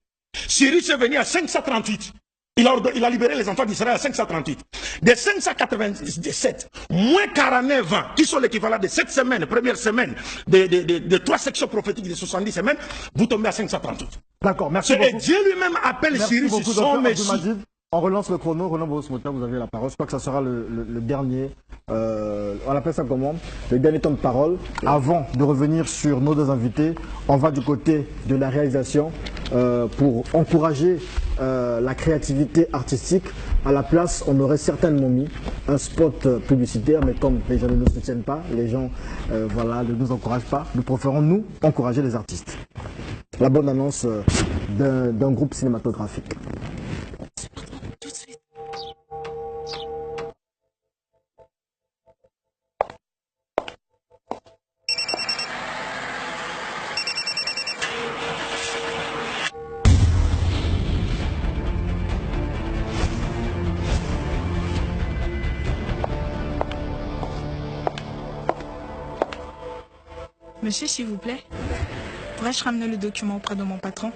Speaker 3: Cyrus est venu à 538. Il a libéré les enfants d'Israël à 538. De 587, moins 49 ans, qui sont l'équivalent de 7 semaines, première semaine, de 3 sections prophétiques de 70 semaines, vous tombez à 538.
Speaker 1: D'accord, merci beaucoup.
Speaker 3: Et Dieu lui-même appelle Cyrus son Messie.
Speaker 1: On relance le chrono. Roland Boros-Mota, vous avez la parole. Je crois que ça sera le dernier, on appelle ça comment? Le dernier temps de parole. Avant de revenir sur nos 2 invités, on va du côté de la réalisation pour encourager la créativité artistique. À la place, on aurait certainement mis un spot publicitaire, mais comme les gens ne nous soutiennent pas, les gens voilà, ne nous encouragent pas, nous préférons nous encourager les artistes. La bonne annonce d'un groupe cinématographique.
Speaker 4: Monsieur, s'il vous plaît, pourrais-je ramener le document auprès de mon patron?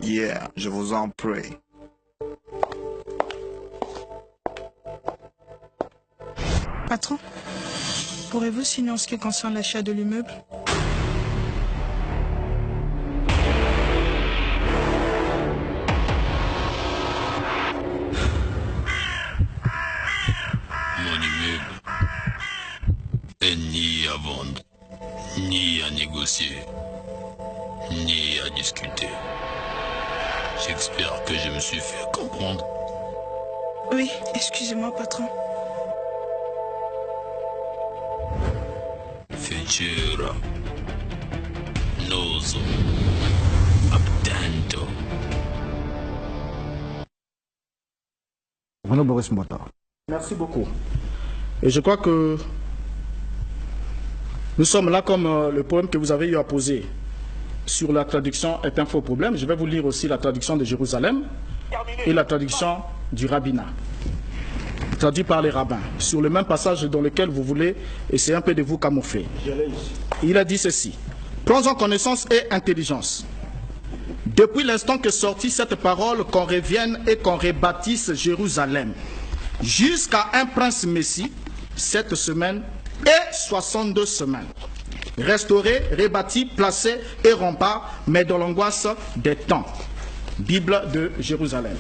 Speaker 5: Yeah, je vous en prie.
Speaker 4: Patron, pourrez-vous signer en ce qui concerne l'achat de l'immeuble?
Speaker 6: Mon immeuble est ni à vendre, ni à négocier, ni à discuter. J'espère que je me suis fait comprendre.
Speaker 4: Oui, excusez-moi, patron.
Speaker 6: Futura. Nozo. Abdento.
Speaker 1: Bruno Boris Mbota.
Speaker 2: Merci beaucoup. Et je crois que nous sommes là comme le poème que vous avez eu à poser sur la traduction est un faux problème. Je vais vous lire aussi la traduction de Jérusalem et la traduction du rabbinat, traduit par les rabbins, sur le même passage dans lequel vous voulez essayer un peu de vous camoufler. Il a dit ceci: prends en connaissance et intelligence. Depuis l'instant que sortit cette parole, qu'on revienne et qu'on rebâtisse Jérusalem, jusqu'à un prince Messie, 7 semaines et 62 semaines. Restauré, rebâti, placé et rempart, mais dans l'angoisse des temps. Bible de Jérusalem.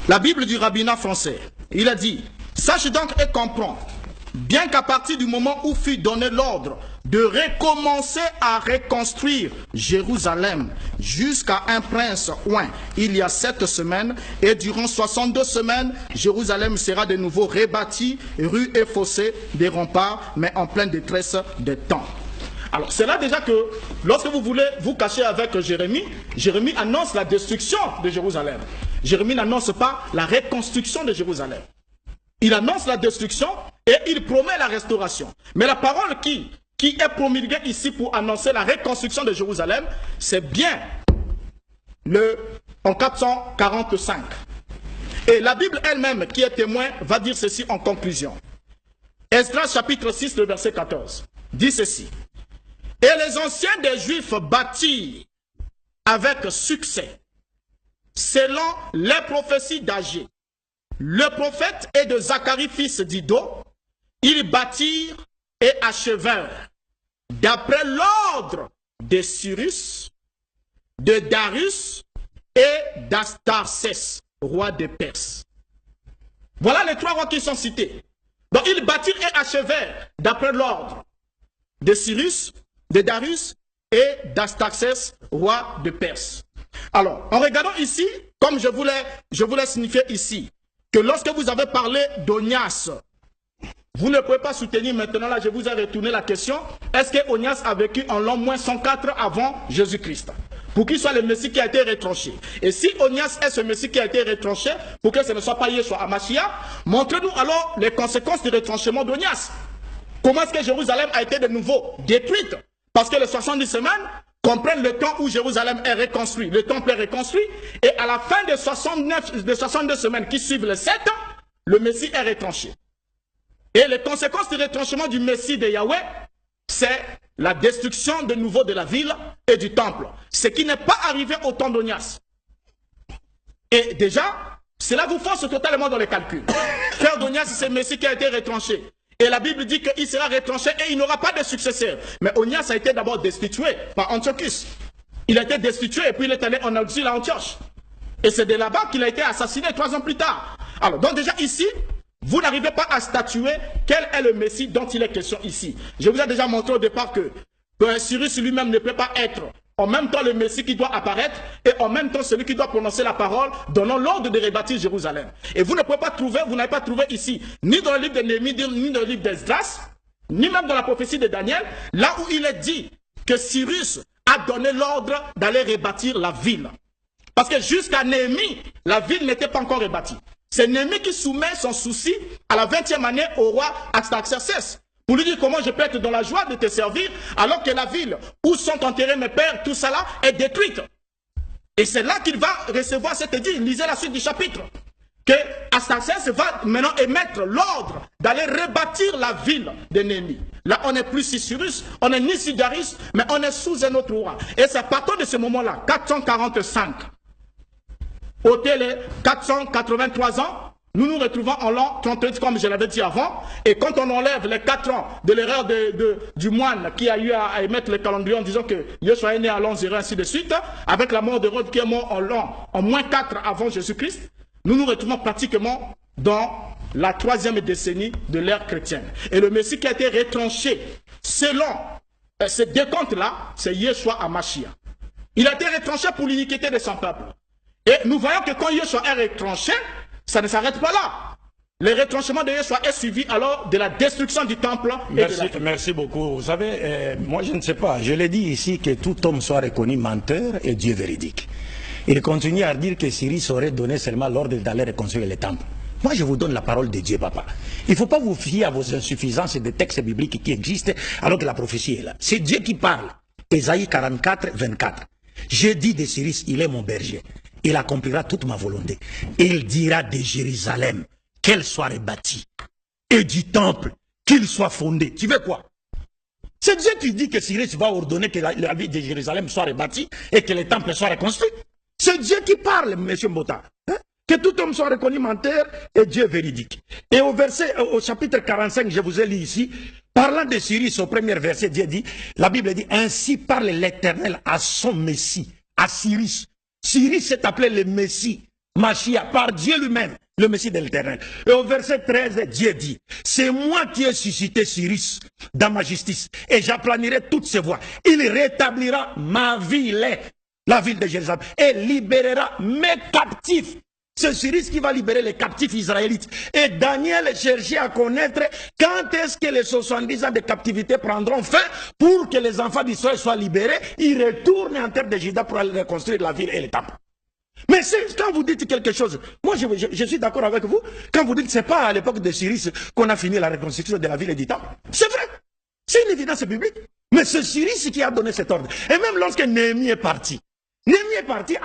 Speaker 2: La Bible du rabbinat français, il a dit: sache donc et comprends, bien qu'à partir du moment où fut donné l'ordre de recommencer à reconstruire Jérusalem jusqu'à un prince oint il y a 7 semaines, et durant 62 semaines, Jérusalem sera de nouveau rebâtie, rues et fossés, des remparts, mais en pleine détresse des temps. Alors c'est là déjà que lorsque vous voulez vous cacher avec Jérémie, Jérémie annonce la destruction de Jérusalem. Jérémie n'annonce pas la reconstruction de Jérusalem. Il annonce la destruction et il promet la restauration. Mais la parole qui est promulguée ici pour annoncer la reconstruction de Jérusalem, c'est bien en 445. Et la Bible elle-même, qui est témoin, va dire ceci en conclusion. Esdras chapitre 6, le verset 14, dit ceci: et les anciens des Juifs bâtirent avec succès, selon les prophéties d'Agé, le prophète et de Zacharie fils d'Ido, ils bâtirent et achevèrent, d'après l'ordre de Cyrus, de Darius et d'Astarchès, roi des Perses. Voilà les 3 rois qui sont cités. Donc ils bâtirent et achevèrent, d'après l'ordre de Cyrus, de Darius et d'Astarchès, roi de Perse. Alors, en regardant ici, comme je voulais signifier ici, que lorsque vous avez parlé d'Onias, vous ne pouvez pas soutenir maintenant, là je vous ai retourné la question, est-ce que Onias a vécu en l'an moins 104 avant Jésus-Christ, pour qu'il soit le Messie qui a été retranché? Et si Onias est ce Messie qui a été retranché, pour que ce ne soit pas Yeshua Hamashiach, montrez-nous alors les conséquences du retranchement d'Onias. Comment est-ce que Jérusalem a été de nouveau détruite? Parce que les 70 semaines comprennent le temps où Jérusalem est reconstruit, le temple est reconstruit, et à la fin des 62 semaines qui suivent les 7 ans, le Messie est retranché. Et les conséquences du retranchement du Messie de Yahweh, c'est la destruction de nouveau de la ville et du temple. Ce qui n'est pas arrivé au temps d'Onias. Et déjà, cela vous force totalement dans les calculs. Frère d'Onias, c'est le Messie qui a été retranché. Et la Bible dit qu'il sera retranché et il n'aura pas de successeur. Mais Onias a été d'abord destitué par Antiochus. Il a été destitué et puis il est allé en exil à Antioche. Et c'est de là-bas qu'il a été assassiné 3 ans plus tard. Alors, donc déjà ici, vous n'arrivez pas à statuer quel est le Messie dont il est question ici. Je vous ai déjà montré au départ que Cyrus lui-même ne peut pas être en même temps le Messie qui doit apparaître et en même temps celui qui doit prononcer la parole donnant l'ordre de rebâtir Jérusalem. Et vous ne pouvez pas trouver, vous n'avez pas trouvé ici, ni dans le livre de Néhémie, ni dans le livre d'Esdras, ni même dans la prophétie de Daniel, là où il est dit que Cyrus a donné l'ordre d'aller rebâtir la ville. Parce que jusqu'à Néhémie, la ville n'était pas encore rebâtie. C'est Néhémie qui soumet son souci à la 20e année au roi Artaxerxès. Pour lui dire comment je peux être dans la joie de te servir alors que la ville où sont enterrés mes pères, tout ça là, est détruite. Et c'est là qu'il va recevoir cet édit. Lisez la suite du chapitre. que Artaxerxès va maintenant émettre l'ordre d'aller rebâtir la ville de Néhémie. Là, on n'est plus sous Cyrus, on n'est ni sous Darius, mais on est sous un autre roi. Et c'est à partir de ce moment-là, 445, ôtez les 483 ans, nous nous retrouvons en l'an 38, comme je l'avais dit avant. Et quand on enlève les 4 ans de l'erreur du moine qui a eu à émettre le calendrier en disant que Yeshua est né à l'an 0, ainsi de suite, avec la mort d'Hérode qui est mort en moins 4 avant Jésus-Christ, nous nous retrouvons pratiquement dans la 3e décennie de l'ère chrétienne. Et le Messie qui a été retranché selon ce décompte-là, c'est Yeshua HaMashiach. Il a été retranché pour l'iniquité de son peuple. Et nous voyons que quand Yeshua est retranché, ça ne s'arrête pas là. Le retranchement de Yeshua est suivi alors de la destruction du temple.
Speaker 3: Merci beaucoup. Vous savez, moi je ne sais pas, je l'ai dit ici que tout homme soit reconnu menteur et Dieu véridique. Il continue à dire que Cyrus aurait donné seulement l'ordre d'aller reconstruire les temples. Moi je vous donne la parole de Dieu, papa. Il ne faut pas vous fier à vos insuffisances et des textes bibliques qui existent alors que la prophétie est là. C'est Dieu qui parle. Ésaïe 44, 24. J'ai dit de Cyrus, il est mon berger. Il accomplira toute ma volonté. Il dira de Jérusalem qu'elle soit rebâtie. Et du temple qu'il soit fondé. Tu veux quoi? C'est Dieu qui dit que Cyrus va ordonner que la ville de Jérusalem soit rebâtie et que les temples soient reconstruits. C'est Dieu qui parle, monsieur Mbota. Hein? Que tout homme soit reconnu menteur et Dieu véridique. Et au chapitre 45, je vous ai lu ici, parlant de Cyrus, au premier verset, Dieu dit, la Bible dit, ainsi parle l'Éternel à son Messie, à Cyrus. Cyrus s'est appelé le Messie, Mashiach, par Dieu lui-même, le Messie de l'Éternel. Et au verset 13, Dieu dit, c'est moi qui ai suscité Cyrus dans ma justice, et j'aplanirai toutes ses voies. Il rétablira ma ville, la ville de Jérusalem, et libérera mes captifs. C'est Cyrus qui va libérer les captifs israélites. Et Daniel cherchait à connaître quand est-ce que les 70 ans de captivité prendront fin pour que les enfants d'Israël soient libérés. Ils retournent en terre de Juda pour aller reconstruire la ville et les temples. Mais quand vous dites quelque chose, moi je suis d'accord avec vous, quand vous dites que ce n'est pas à l'époque de Cyrus qu'on a fini la reconstruction de la ville et du temple. C'est vrai. C'est une évidence biblique. Mais c'est Cyrus qui a donné cet ordre. Et même lorsque Néhémie est parti, Néhémie est parti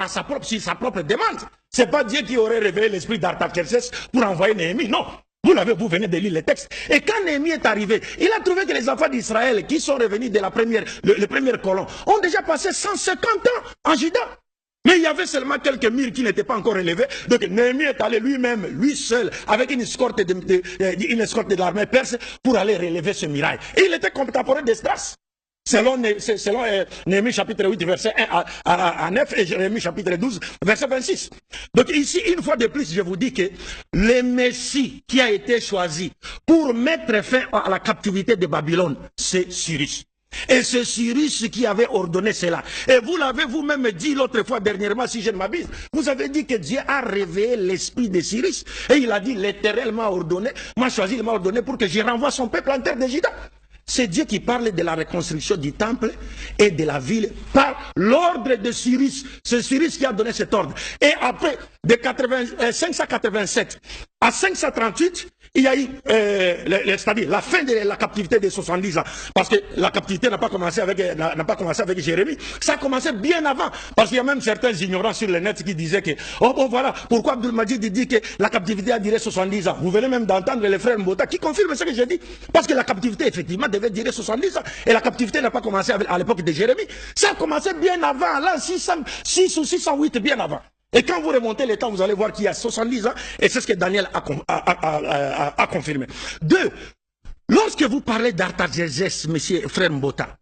Speaker 3: sur sa propre demande. Ce n'est pas Dieu qui aurait réveillé l'esprit d'Artaxerxès pour envoyer Néhémie. Non. Vous venez de lire les textes. Et quand Néhémie est arrivé, il a trouvé que les enfants d'Israël qui sont revenus de le premier colon ont déjà passé 150 ans en Juda. Mais il y avait seulement quelques murs qui n'étaient pas encore relevés. Donc Néhémie est allé lui-même, lui seul, avec une escorte de l'armée perse pour aller relever ce mirail. Et il était contemporain d'Esdras. Selon Néhémie chapitre 8, verset 1 à 9 et Jérémie chapitre 12, verset 26. Donc ici, une fois de plus, je vous dis que le Messie qui a été choisi pour mettre fin à la captivité de Babylone, c'est Cyrus. Et c'est Cyrus qui avait ordonné cela. Et vous l'avez vous-même dit l'autre fois dernièrement, si je ne m'abuse. Vous avez dit que Dieu a réveillé l'esprit de Cyrus. Et il a dit, l'Éternel m'a ordonné, m'a choisi, il m'a ordonné pour que je renvoie son peuple en terre de Juda. C'est Dieu qui parle de la reconstruction du temple et de la ville par l'ordre de Cyrus. C'est Cyrus qui a donné cet ordre. Et après, de 587 à 538, il y a eu c'est-à-dire la fin de la captivité de 70 ans. Parce que la captivité n'a pas commencé avec Jérémie. Ça a commencé bien avant. Parce qu'il y a même certains ignorants sur le net qui disaient que, oh bon voilà, pourquoi Abdul Majid dit que la captivité a duré 70 ans. Vous venez même d'entendre les frères Mbota qui confirment ce que j'ai dit. Parce que la captivité, effectivement, devait durer 70 ans. Et la captivité n'a pas commencé à l'époque de Jérémie. Ça a commencé bien avant, là, 6 ou 608, bien avant. Et quand vous remontez les temps, vous allez voir qu'il y a 70 ans, et c'est ce que Daniel a confirmé. 2. Lorsque vous parlez d'Artaxerxès, monsieur frère Mbota,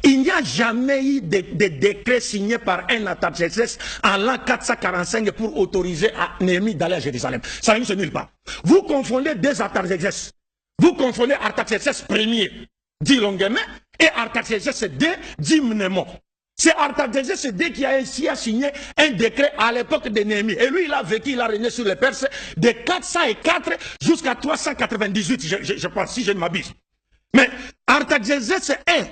Speaker 3: il n'y a jamais eu de décret signé par un Artaxerxès en l'an 445 pour autoriser à Néhémie d'aller à Jérusalem. Ça ne se nulle part. Vous confondez deux Artaxerxès. Vous confondez Artaxerxès Ier, dit longuement, et Artaxerxès II, dit Mnémon. C'est Artaxerxès II qui a signé un décret à l'époque de Néhémie. Et lui, il a vécu, il a régné sur les Perses de 404 jusqu'à 398, je pense, si je ne m'abuse. Mais Artaxerxès I,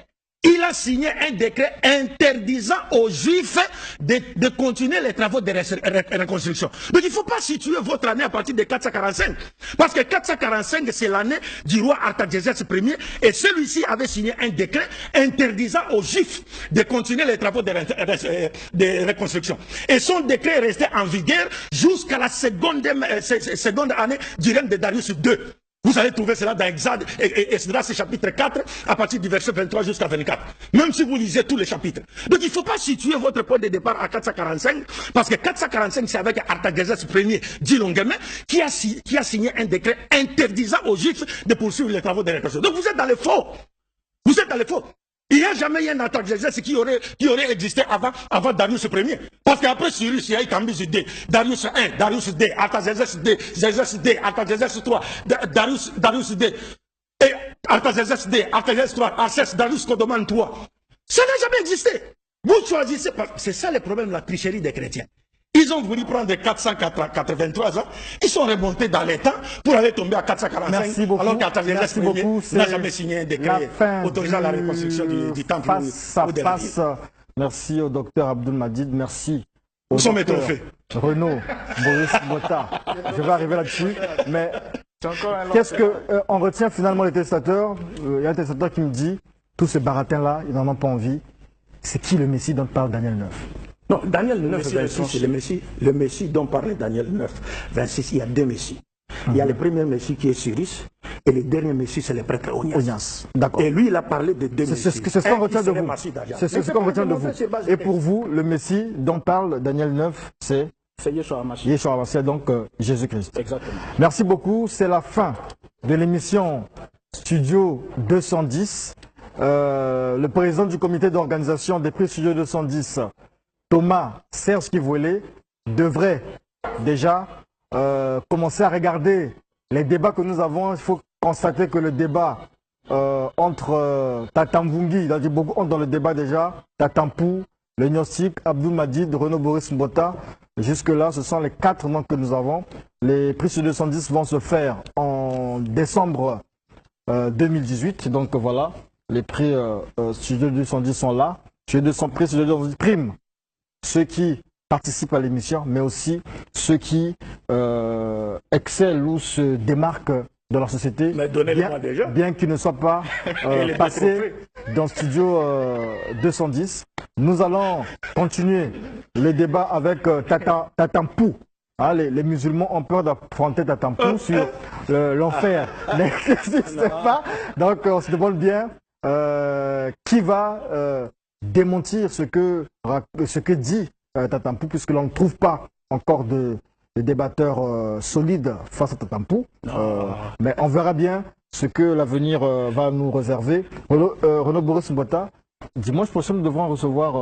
Speaker 3: il a signé un décret interdisant aux Juifs de continuer les travaux de reconstruction. Donc il ne faut pas situer votre année à partir de 445. Parce que 445, c'est l'année du roi Artaxerxès Ier. Et celui-ci avait signé un décret interdisant aux Juifs de continuer les travaux de reconstruction. Et son décret est resté en vigueur jusqu'à la seconde année du règne de Darius II. Vous allez trouver cela dans Exode, Esdras chapitre 4, à partir du verset 23 jusqu'à 24. Même si vous lisez tous les chapitres. Donc il ne faut pas situer votre point de départ à 445, parce que 445, c'est avec Artaxerxès Ier, dit longuement, qui a signé un décret interdisant aux Juifs de poursuivre les travaux de reconstruction. Donc vous êtes dans le faux. Vous êtes dans le faux. Il n'y a jamais eu un Artaxerxès qui aurait existé avant Darius Ier. Parce qu'après Cyrus, il y a eu Cambyse II, Darius I, Darius II, Artaxerxès II, Xerxès II, Artaxerxès III, Darius II, et Artaxerxès II, Artaxerxès III, Arcès, Darius Codoman III. Ça n'a jamais existé. Vous choisissez, c'est ça le problème, la tricherie des chrétiens. Ils ont voulu prendre 483 ans, ils sont remontés dans les temps pour aller tomber à 445.
Speaker 1: Merci beaucoup.
Speaker 3: Alors qu'Artaxerxès Ier n'a jamais signé un décret autorisant la reconstruction du temple ou de la ville.
Speaker 1: Merci au docteur Abdul Majid, merci au
Speaker 3: Où sont mes
Speaker 1: docteur
Speaker 3: trophées?
Speaker 1: Renaud Boris Mbota. Je vais arriver là-dessus, mais qu'est-ce qu'on retient finalement les testateurs? Il y a un testateur qui me dit, tous ces baratins-là, ils n'en ont pas envie. C'est qui le Messie dont parle Daniel 9?
Speaker 3: Non, Daniel 9, 26, c'est le Messie dont parlait Daniel 9, 26. Il y a deux Messies. Il y a le premier Messie qui est Cyrus, et le dernier Messie, c'est le prêtre Onias.
Speaker 1: D'accord.
Speaker 3: Et lui, il a parlé de deux Messies.
Speaker 1: C'est ce qu'on retient de vous. C'est ce qu'on retient de vous. Et pour vous, le Messie dont parle Daniel 9, c'est
Speaker 2: Yeshua HaMashiach.
Speaker 1: Yeshua HaMashiach, c'est donc Jésus-Christ.
Speaker 2: Exactement.
Speaker 1: Merci beaucoup. C'est la fin de l'émission Studio 210. Le président du comité d'organisation des prix Studio 210, Thomas Serge Kivouélé, devrait déjà commencer à regarder les débats que nous avons. Il faut constater que le débat entre Tatamvungi, il a dit beaucoup dans le débat déjà, Tatampou, le Gnostic, Abdul Majid, Renaud Boris Mbota. Jusque-là, ce sont les 4 noms que nous avons. Les prix Studio 210 vont se faire en décembre 2018. Donc voilà, les prix Studio 210 sont là. Studio 200 prix Studio 210 prime ceux qui participent à l'émission, mais aussi ceux qui excellent ou se démarquent dans la société, bien qu'ils ne soient pas passés dans Studio 210. Nous allons continuer le débat avec Tatampou. Ah, les musulmans ont peur d'affronter Tatampou sur l'enfer. Mais n'existe pas. Donc on se demande bien qui va démentir ce que dit Tatampou, puisque l'on ne trouve pas encore de débatteurs solides face à Tatampou. Mais on verra bien ce que l'avenir va nous réserver. Renaud Boris Mbota, dimanche prochain, nous devrons recevoir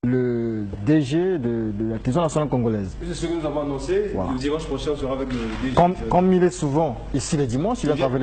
Speaker 1: le DG de la télévision nationale congolaise.
Speaker 7: C'est ce que nous avons annoncé. Voilà. Le dimanche prochain, on sera avec le DG.
Speaker 1: Comme il est souvent ici les dimanches, il va travailler.